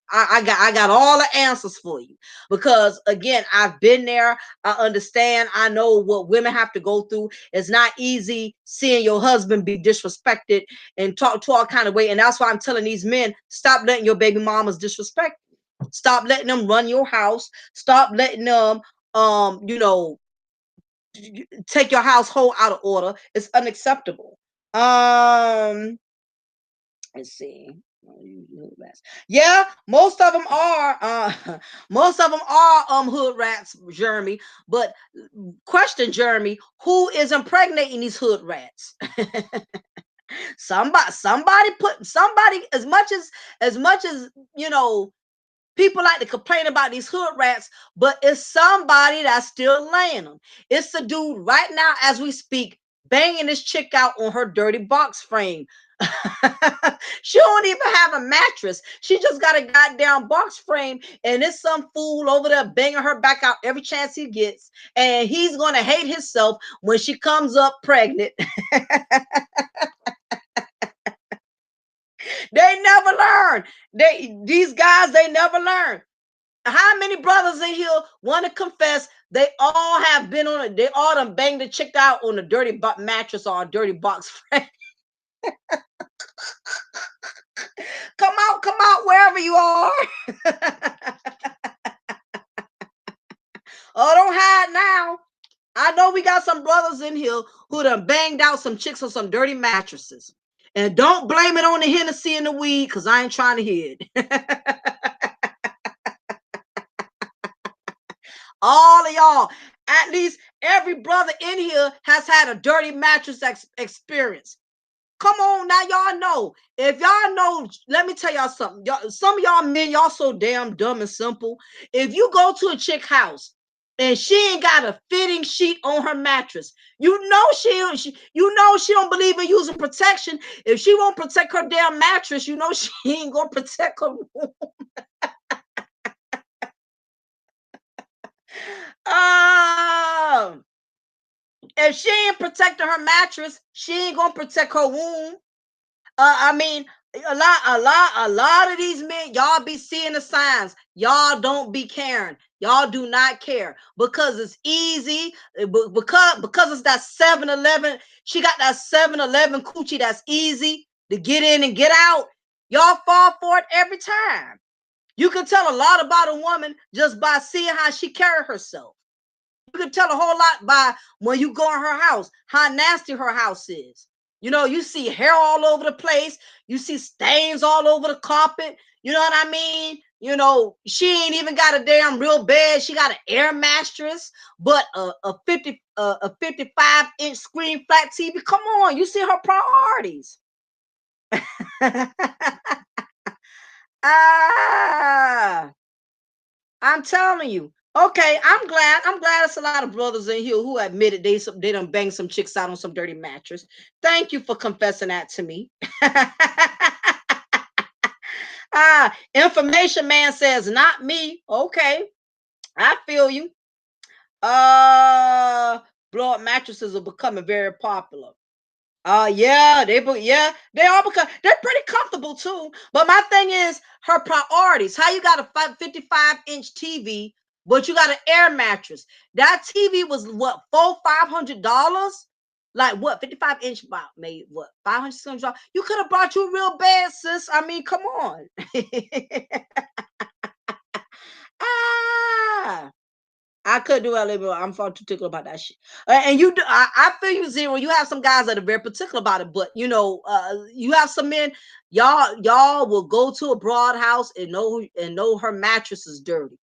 I got all the answers for you, because again, I've been there. I understand. I know what women have to go through. It's not easy seeing your husband be disrespected and talk to all kind of way. And that's why I'm telling these men, stop letting your baby mamas disrespect you. Stop letting them run your house. Stop letting them take your household out of order. It's unacceptable. Let's see. Yeah, most of them are most of them are hood rats, Jeremy. But question, Jeremy, who is impregnating these hood rats? Somebody put somebody, as much as people like to complain about these hood rats, but it's somebody that's still laying them. It's the dude right now as we speak, banging this chick out on her dirty box frame. She don't even have a mattress. She just got a goddamn box frame, and there's some fool over there banging her back out every chance he gets, and he's gonna hate himself when she comes up pregnant. They never learn. These guys, they never learn. How many brothers in here want to confess they all have been on it? They all done banged the chick out on a dirty mattress or a dirty box frame. Come out wherever you are. Oh, don't hide now. I know we got some brothers in here who done banged out some chicks on some dirty mattresses. And don't blame it on the Hennessy and the weed, because I ain't trying to hear it. All of y'all, at least every brother in here has had a dirty mattress experience. Come on now, y'all know. If y'all know, let me tell y'all something. Some of y'all men, y'all so damn dumb and simple. If you go to a chick house and she ain't got a fitting sheet on her mattress, you know she don't believe in using protection. If she won't protect her damn mattress, you know she ain't gonna protect her room. If she ain't protecting her mattress, she ain't gonna protect her womb. I mean, a lot of these men, y'all be seeing the signs. Y'all don't be caring. Y'all do not care because it's easy. Because it's that 7-Eleven. She got that 7-Eleven coochie that's easy to get in and get out. Y'all fall for it every time. You can tell a lot about a woman just by seeing how she carry herself. You can tell a whole lot by when you go in her house, how nasty her house is. You know, you see hair all over the place. You see stains all over the carpet. You know what I mean? You know, she ain't even got a damn real bed. She got an air mattress, but a 55-inch screen flat TV. Come on, you see her priorities. Ah, I'm telling you. Okay, I'm glad. I'm glad it's a lot of brothers in here who admitted they done banged some chicks out on some dirty mattress. Thank you for confessing that to me. Information man says not me. Okay, I feel you. Blow up mattresses are becoming very popular. Yeah, they all become they're pretty comfortable too. But my thing is her priorities. How you got a 55-inch TV, but you got an air mattress? That TV was what, $400-$500? Like what, 55-inch about made what, $500? You could have bought you a real bed, sis. I mean, come on. ah. I could do LA, but I'm far too particular about that shit. And you do, I feel you, Zero. You have some guys that are very particular about it, but you know, you have some men, y'all will go to a broad house and know her mattress is dirty.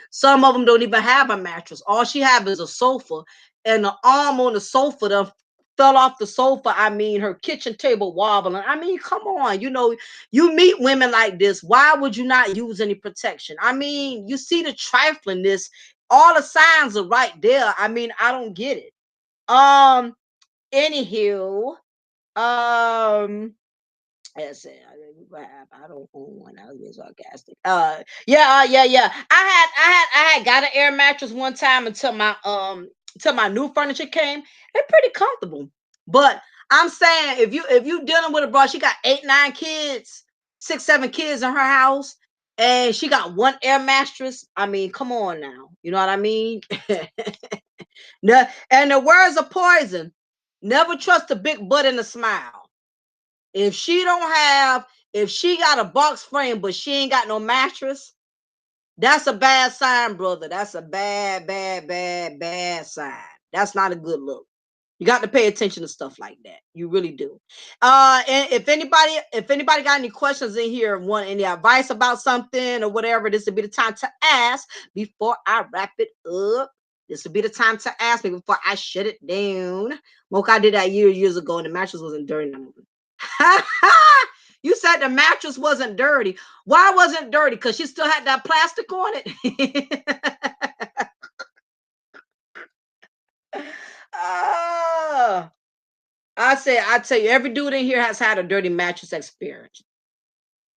Some of them don't even have a mattress. All she have is a sofa, and the arm on the sofa done fell off the sofa. I mean, her kitchen table wobbling. I mean, come on. You know, you meet women like this. Why would you not use any protection? I mean, you see the triflingness. All the signs are right there. I mean, I don't get it. Anywho, let's see. I don't own one. I was being sarcastic. Yeah. I had got an air mattress one time until my new furniture came. They're pretty comfortable. But I'm saying if you dealing with a bro, she got 8, 9 kids, 6, 7 kids in her house, and she got one air mattress. I mean, come on now. You know what I mean? And the words of poison. Never trust a big butt and a smile. If she don't have, if she got a box frame, but she ain't got no mattress, that's a bad sign, brother. That's a bad sign. That's not a good look. You got to pay attention to stuff like that. You really do. And if anybody got any questions in here, want any advice about something or whatever, this would be the time to ask before I wrap it up. This would be the time to ask me before I shut it down. Mocha, I did that years ago, and the mattress wasn't dirty. You said the mattress wasn't dirty. Why wasn't it dirty? Because she still had that plastic on it. I tell you, every dude in here has had a dirty mattress experience.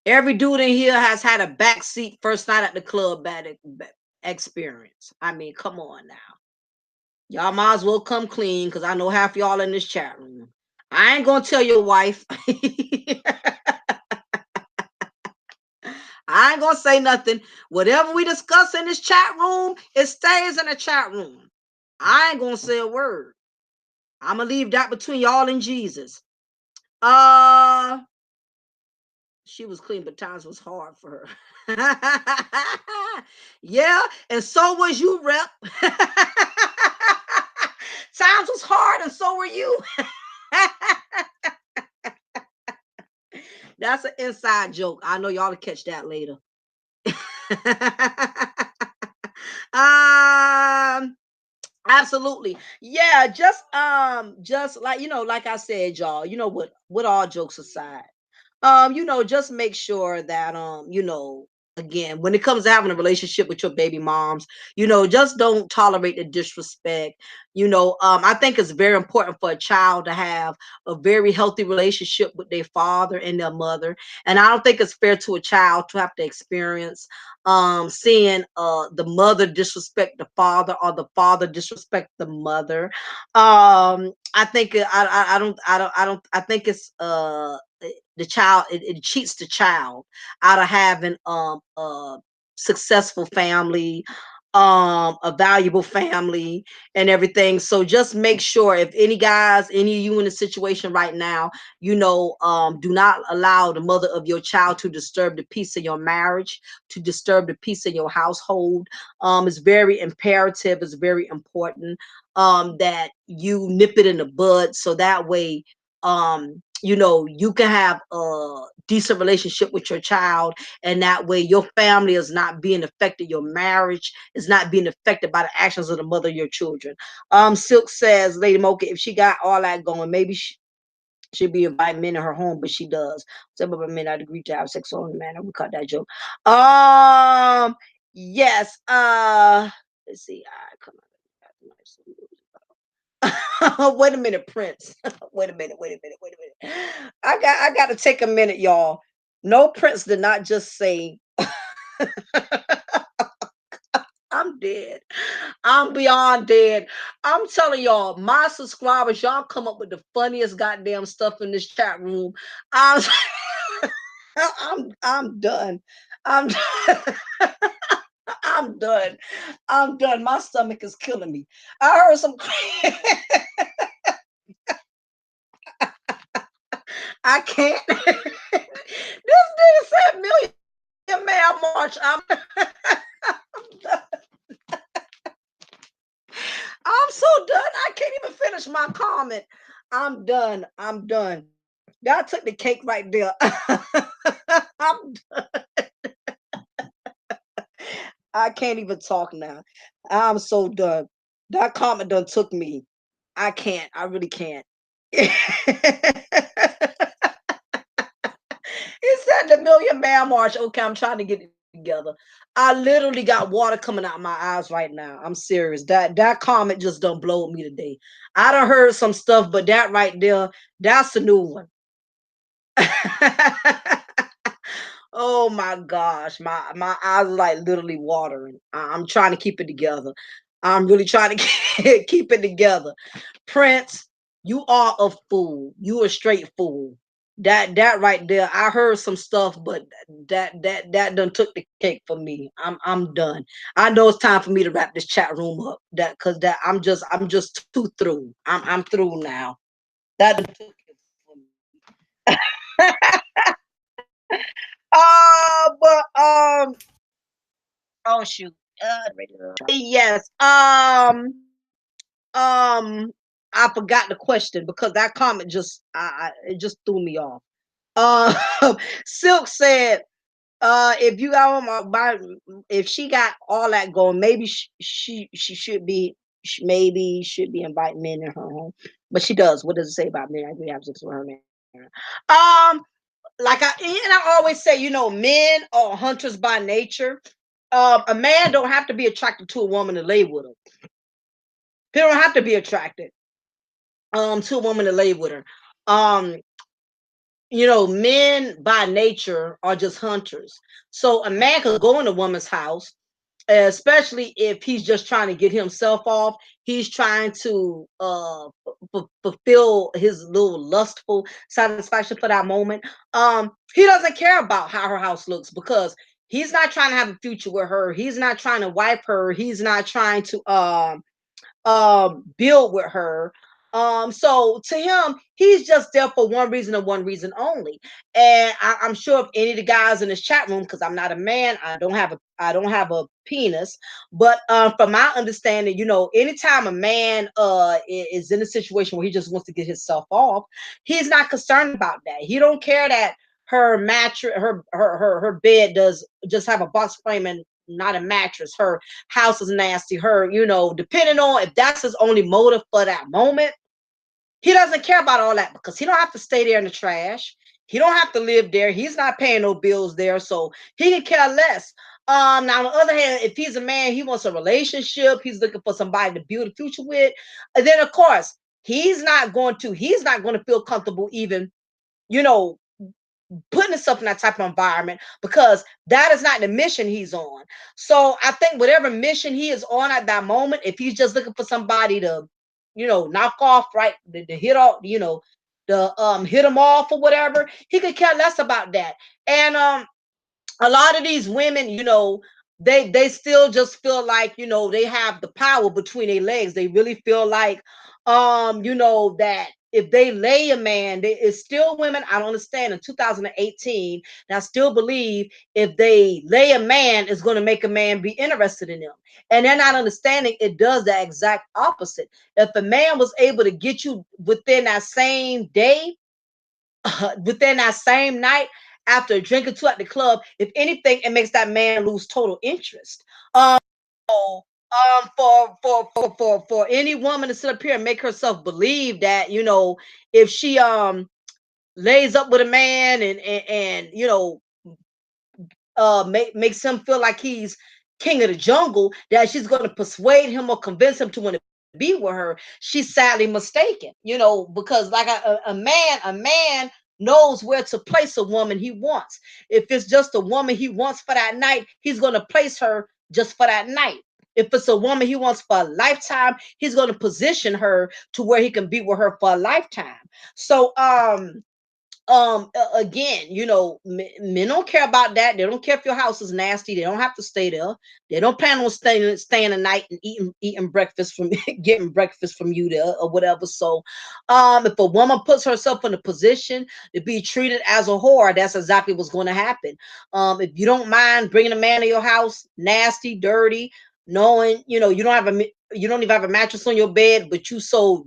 Every dude in here has had a backseat first night at the club bad experience. I mean, come on now. Y'all might as well come clean, because I know half y'all in this chat room. I ain't gonna tell your wife. I ain't gonna say nothing. Whatever we discuss in this chat room, it stays in the chat room. I ain't gonna say a word. I'm gonna leave that between y'all and Jesus. She was clean, but times was hard for her. Yeah, and so was you, Rep. Times was hard, and so were you. That's an inside joke. I know y'all will catch that later. Absolutely. Yeah, just like, like I said, y'all, what all jokes aside, just make sure that again, when it comes to having a relationship with your baby moms, just don't tolerate the disrespect. I think it's very important for a child to have a very healthy relationship with their father and their mother. And I don't think it's fair to a child to have to experience seeing the mother disrespect the father, or the father disrespect the mother. I think I think it's the child, it cheats the child out of having a successful family, a valuable family, and everything. So just make sure, if any guys, any of you in a situation right now, do not allow the mother of your child to disturb the peace of your marriage, to disturb the peace of your household. It's very imperative, it's very important that you nip it in the bud, so that way you know, you can have a decent relationship with your child, and that way your family is not being affected, your marriage is not being affected by the actions of the mother of your children. Silk says, Lady Mocha, if she got all that going, maybe she'd be inviting men in her home, but she does. Some of men I'd agree to have sex on the man. We cut that joke. Yes. Let's see. Come on. Wait a minute, Prince. Wait a minute. I got to take a minute, y'all. No, Prince did not just say I'm dead. I'm beyond dead. I'm telling y'all, my subscribers, y'all come up with the funniest goddamn stuff in this chat room. I'm I'm done. I'm I'm done. I'm done. My stomach is killing me. I heard some I can't. This nigga said Million Man March. I'm so done. I can't even finish my comment. I'm done. I'm done. Y'all took the cake right there. I'm done. I can't even talk now. I'm so done. That comment done took me. I can't. I really can't. He said the Million Man March. Okay, I'm trying to get it together. I literally got water coming out my eyes right now. I'm serious. That comment just done blowed me today. I done heard some stuff, but that right there, that's a new one. Oh my gosh, my eyes are like literally watering. I'm trying to keep it together. I'm really trying to keep it together. Prince, you are a fool. You a straight fool. That right there. I heard some stuff, but that done took the cake for me. I'm done. I know it's time for me to wrap this chat room up. That because that I'm just too through. I'm through now. That done took it for me. But oh shoot. Yes. I forgot the question because that comment just it just threw me off. Silk said, if you got if she got all that going, maybe she should be maybe should be inviting men in her home, but she does. What does it say about men? I agree, have sex with her man. Um, like I always say, you know, men are hunters by nature. A man don't have to be attracted to a woman to lay with her. He don't have to be attracted to a woman to lay with her. Um, you know, men by nature are just hunters. So a man could go in a woman's house, especially if he's just trying to get himself off. He's trying to fulfill his little lustful satisfaction for that moment. He doesn't care about how her house looks because he's not trying to have a future with her. He's not trying to wipe her. He's not trying to build with her. So to him, he's just there for one reason and one reason only. And I'm sure if any of the guys in this chat room, because I'm not a man, I don't have a penis, but from my understanding, you know, anytime a man is in a situation where he just wants to get himself off, he's not concerned about that. He don't care that her mattress, her bed does just have a box frame and not a mattress. Her house is nasty. Her, you know, depending on if that's his only motive for that moment, he doesn't care about all that because he don't have to stay there in the trash. He don't have to live there. He's not paying no bills there, so he can care less. Now on the other hand, if he's a man, he wants a relationship. He's looking for somebody to build a future with. And then of course, he's not going to feel comfortable even, you know, putting himself in that type of environment because that is not the mission he's on. So I think whatever mission he is on at that moment, if he's just looking for somebody to, you know, knock off, right, the hit off, you know, the hit him off or whatever, he could care less about that. And a lot of these women, you know, they still just feel like, you know, they have the power between their legs. They really feel like you know, that if they lay a man, it's still women. I don't understand in 2018. And I still believe if they lay a man, it's going to make a man be interested in them. And they're not understanding it does the exact opposite. If a man was able to get you within that same day, within that same night, after a drink or two at the club, if anything, it makes that man lose total interest. For any woman to sit up here and make herself believe that, if she lays up with a man and makes him feel like he's king of the jungle, that she's going to persuade him or convince him to want to be with her, she's sadly mistaken. Because like a man knows where to place a woman he wants. If it's just a woman he wants for that night, he's going to place her just for that night. If it's a woman he wants for a lifetime, he's going to position her to where he can be with her for a lifetime. So again, men don't care about that. They don't care if your house is nasty. They don't have to stay there. They don't plan on staying a night and eating breakfast from getting breakfast from you there or whatever. So if a woman puts herself in a position to be treated as a whore, that's exactly what's going to happen. If you don't mind bringing a man to your house nasty, dirty, knowing you don't even have a mattress on your bed, but you so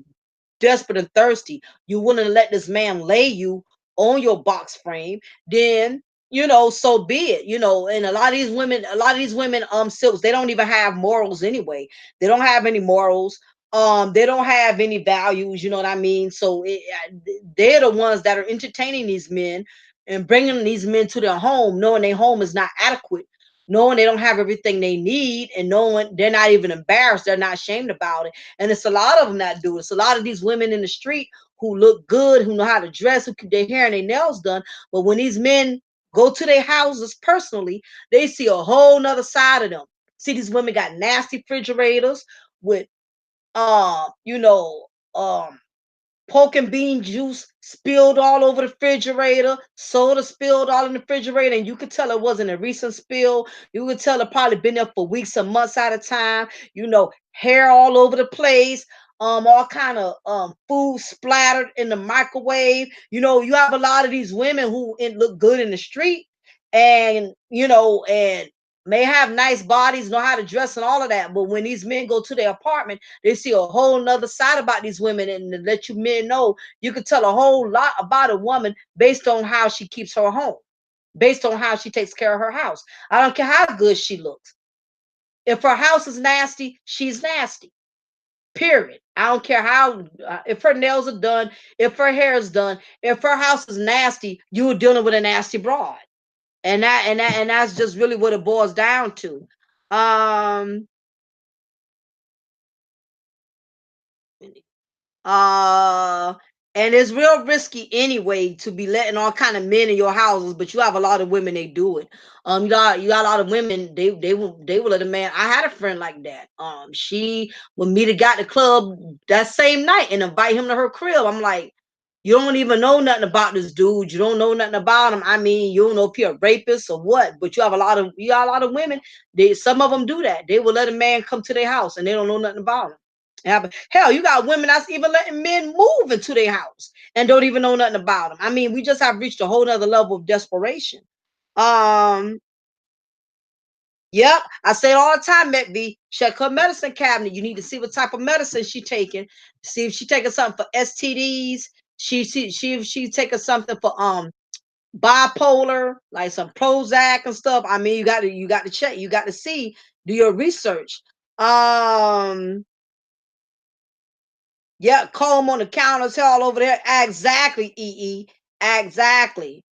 desperate and thirsty, you wouldn't let this man lay you on your box frame, then so be it. And a lot of these women silks, they don't even have morals anyway. They don't have any morals. They don't have any values, you know what I mean? So they're the ones that are entertaining these men and bringing these men to their home, knowing their home is not adequate, knowing they don't have everything they need, and knowing they're not even embarrassed, they're not ashamed about it. And it's a lot of them that do it. It's a lot of these women in the street who look good, who know how to dress, who keep their hair and their nails done. But when these men go to their houses personally, they see a whole nother side of them. See, these women got nasty refrigerators with uh, you know, um pork and bean juice spilled all over the refrigerator, soda spilled all in the refrigerator, and you could tell it wasn't a recent spill. You could tell it probably been there for weeks or months at a time. Hair all over the place, all kind of food splattered in the microwave. You have a lot of these women who look good in the street, and may have nice bodies, know how to dress and all of that. But when these men go to their apartment, they see a whole nother side about these women. And to let you men know, you can tell a whole lot about a woman based on how she keeps her home, based on how she takes care of her house. I don't care how good she looks. If her house is nasty, she's nasty. Period. I don't care how, if her nails are done, if her hair is done, if her house is nasty, you are dealing with a nasty broad. And that's just really what it boils down to. Um, uh, and it's real risky anyway to be letting all kind of men in your houses, but you have a lot of women they do it. You got a lot of women they will let a man. I had a friend like that. She would meet a guy at the club that same night and invite him to her crib. I'm like, you don't even know nothing about this dude. You don't know nothing about him. I mean, you don't know if he's a rapist or what. But you got a lot of women. Some of them do that. They will let a man come to their house and they don't know nothing about him. Yeah, but hell, you got women that's even letting men move into their house and don't even know nothing about them. I mean, we just have reached a whole nother level of desperation. Um, Yep, I say it all the time, Met B. Check her medicine cabinet. You need to see what type of medicine she taking. See if she taking something for STDs. She taking something for bipolar, like some Prozac and stuff. I mean, you got to check. You got to see. Do your research. Um, yeah, comb on the counters, all over there. Exactly, EE. Exactly.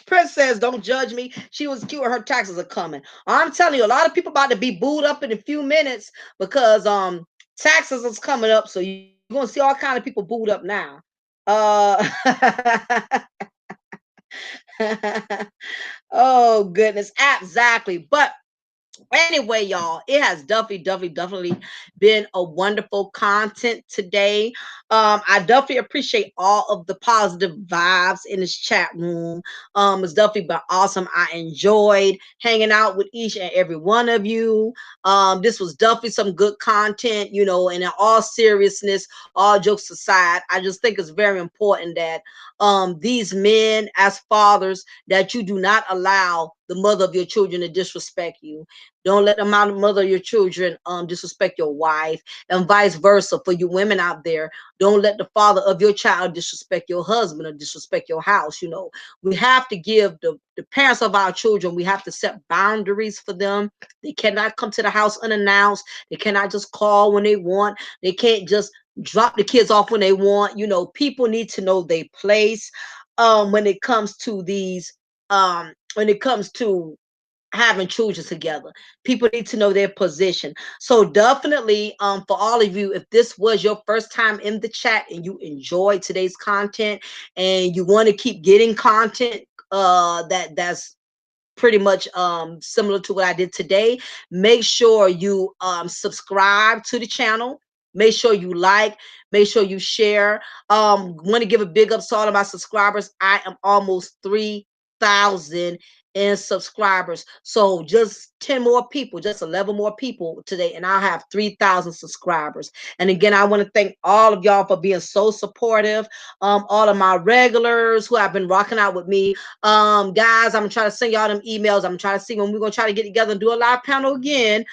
Prince says, "Don't judge me. She was cute. Her taxes are coming." I'm telling you, a lot of people about to be booed up in a few minutes because taxes is coming up. So you're gonna see all kind of people booed up now. Uh, oh goodness, exactly. But anyway, y'all, it has definitely been a wonderful content today. I definitely appreciate all of the positive vibes in this chat room. It's definitely been awesome. I enjoyed hanging out with each and every one of you. This was definitely some good content, you know, and in all seriousness, all jokes aside, I just think it's very important that these men as fathers, that you do not allow the mother of your children to disrespect you. Don't let the mother of your children disrespect your wife, and vice versa. For you women out there, don't let the father of your child disrespect your husband or disrespect your house. You know, we have to give the parents of our children, we have to set boundaries for them. They cannot come to the house unannounced. They cannot just call when they want. They can't just drop the kids off when they want. You know, people need to know their place when it comes to these when it comes to having children together. People need to know their position. So definitely, for all of you, if this was your first time in the chat and you enjoyed today's content and you want to keep getting content that's pretty much similar to what I did today, make sure you subscribe to the channel. Make sure you like, make sure you share. Want to give a big up to all of my subscribers. I am almost 3,000 in subscribers. So just 10 more people, just 11 more people today, and I'll have 3,000 subscribers. And again, I want to thank all of y'all for being so supportive. All of my regulars who have been rocking out with me. Guys, I'm trying to send y'all them emails. I'm trying to see when we're gonna try to get together and do a live panel again.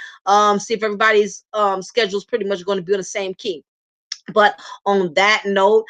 See if everybody's schedule is pretty much going to be on the same key. But on that note,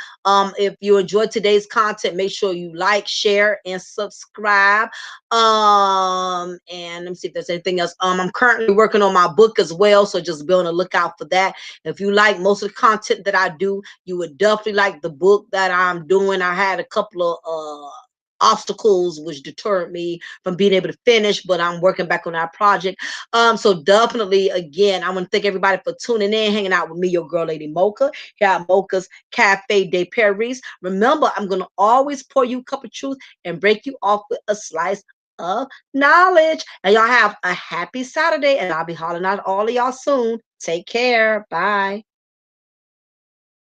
if you enjoyed today's content, make sure you like, share, and subscribe. And let me see if there's anything else. I'm currently working on my book as well, so just be on the lookout for that. If you like most of the content that I do, you would definitely like the book that I'm doing. I had a couple of obstacles which deterred me from being able to finish, but I'm working back on that project. So definitely, again, I want to thank everybody for tuning in, hanging out with me, your girl, Lady Mocha, here at Mocha's Cafe de Paris. Remember, I'm going to always pour you a cup of truth and break you off with a slice of knowledge. And y'all have a happy Saturday, and I'll be hollering out all of y'all soon. Take care. Bye.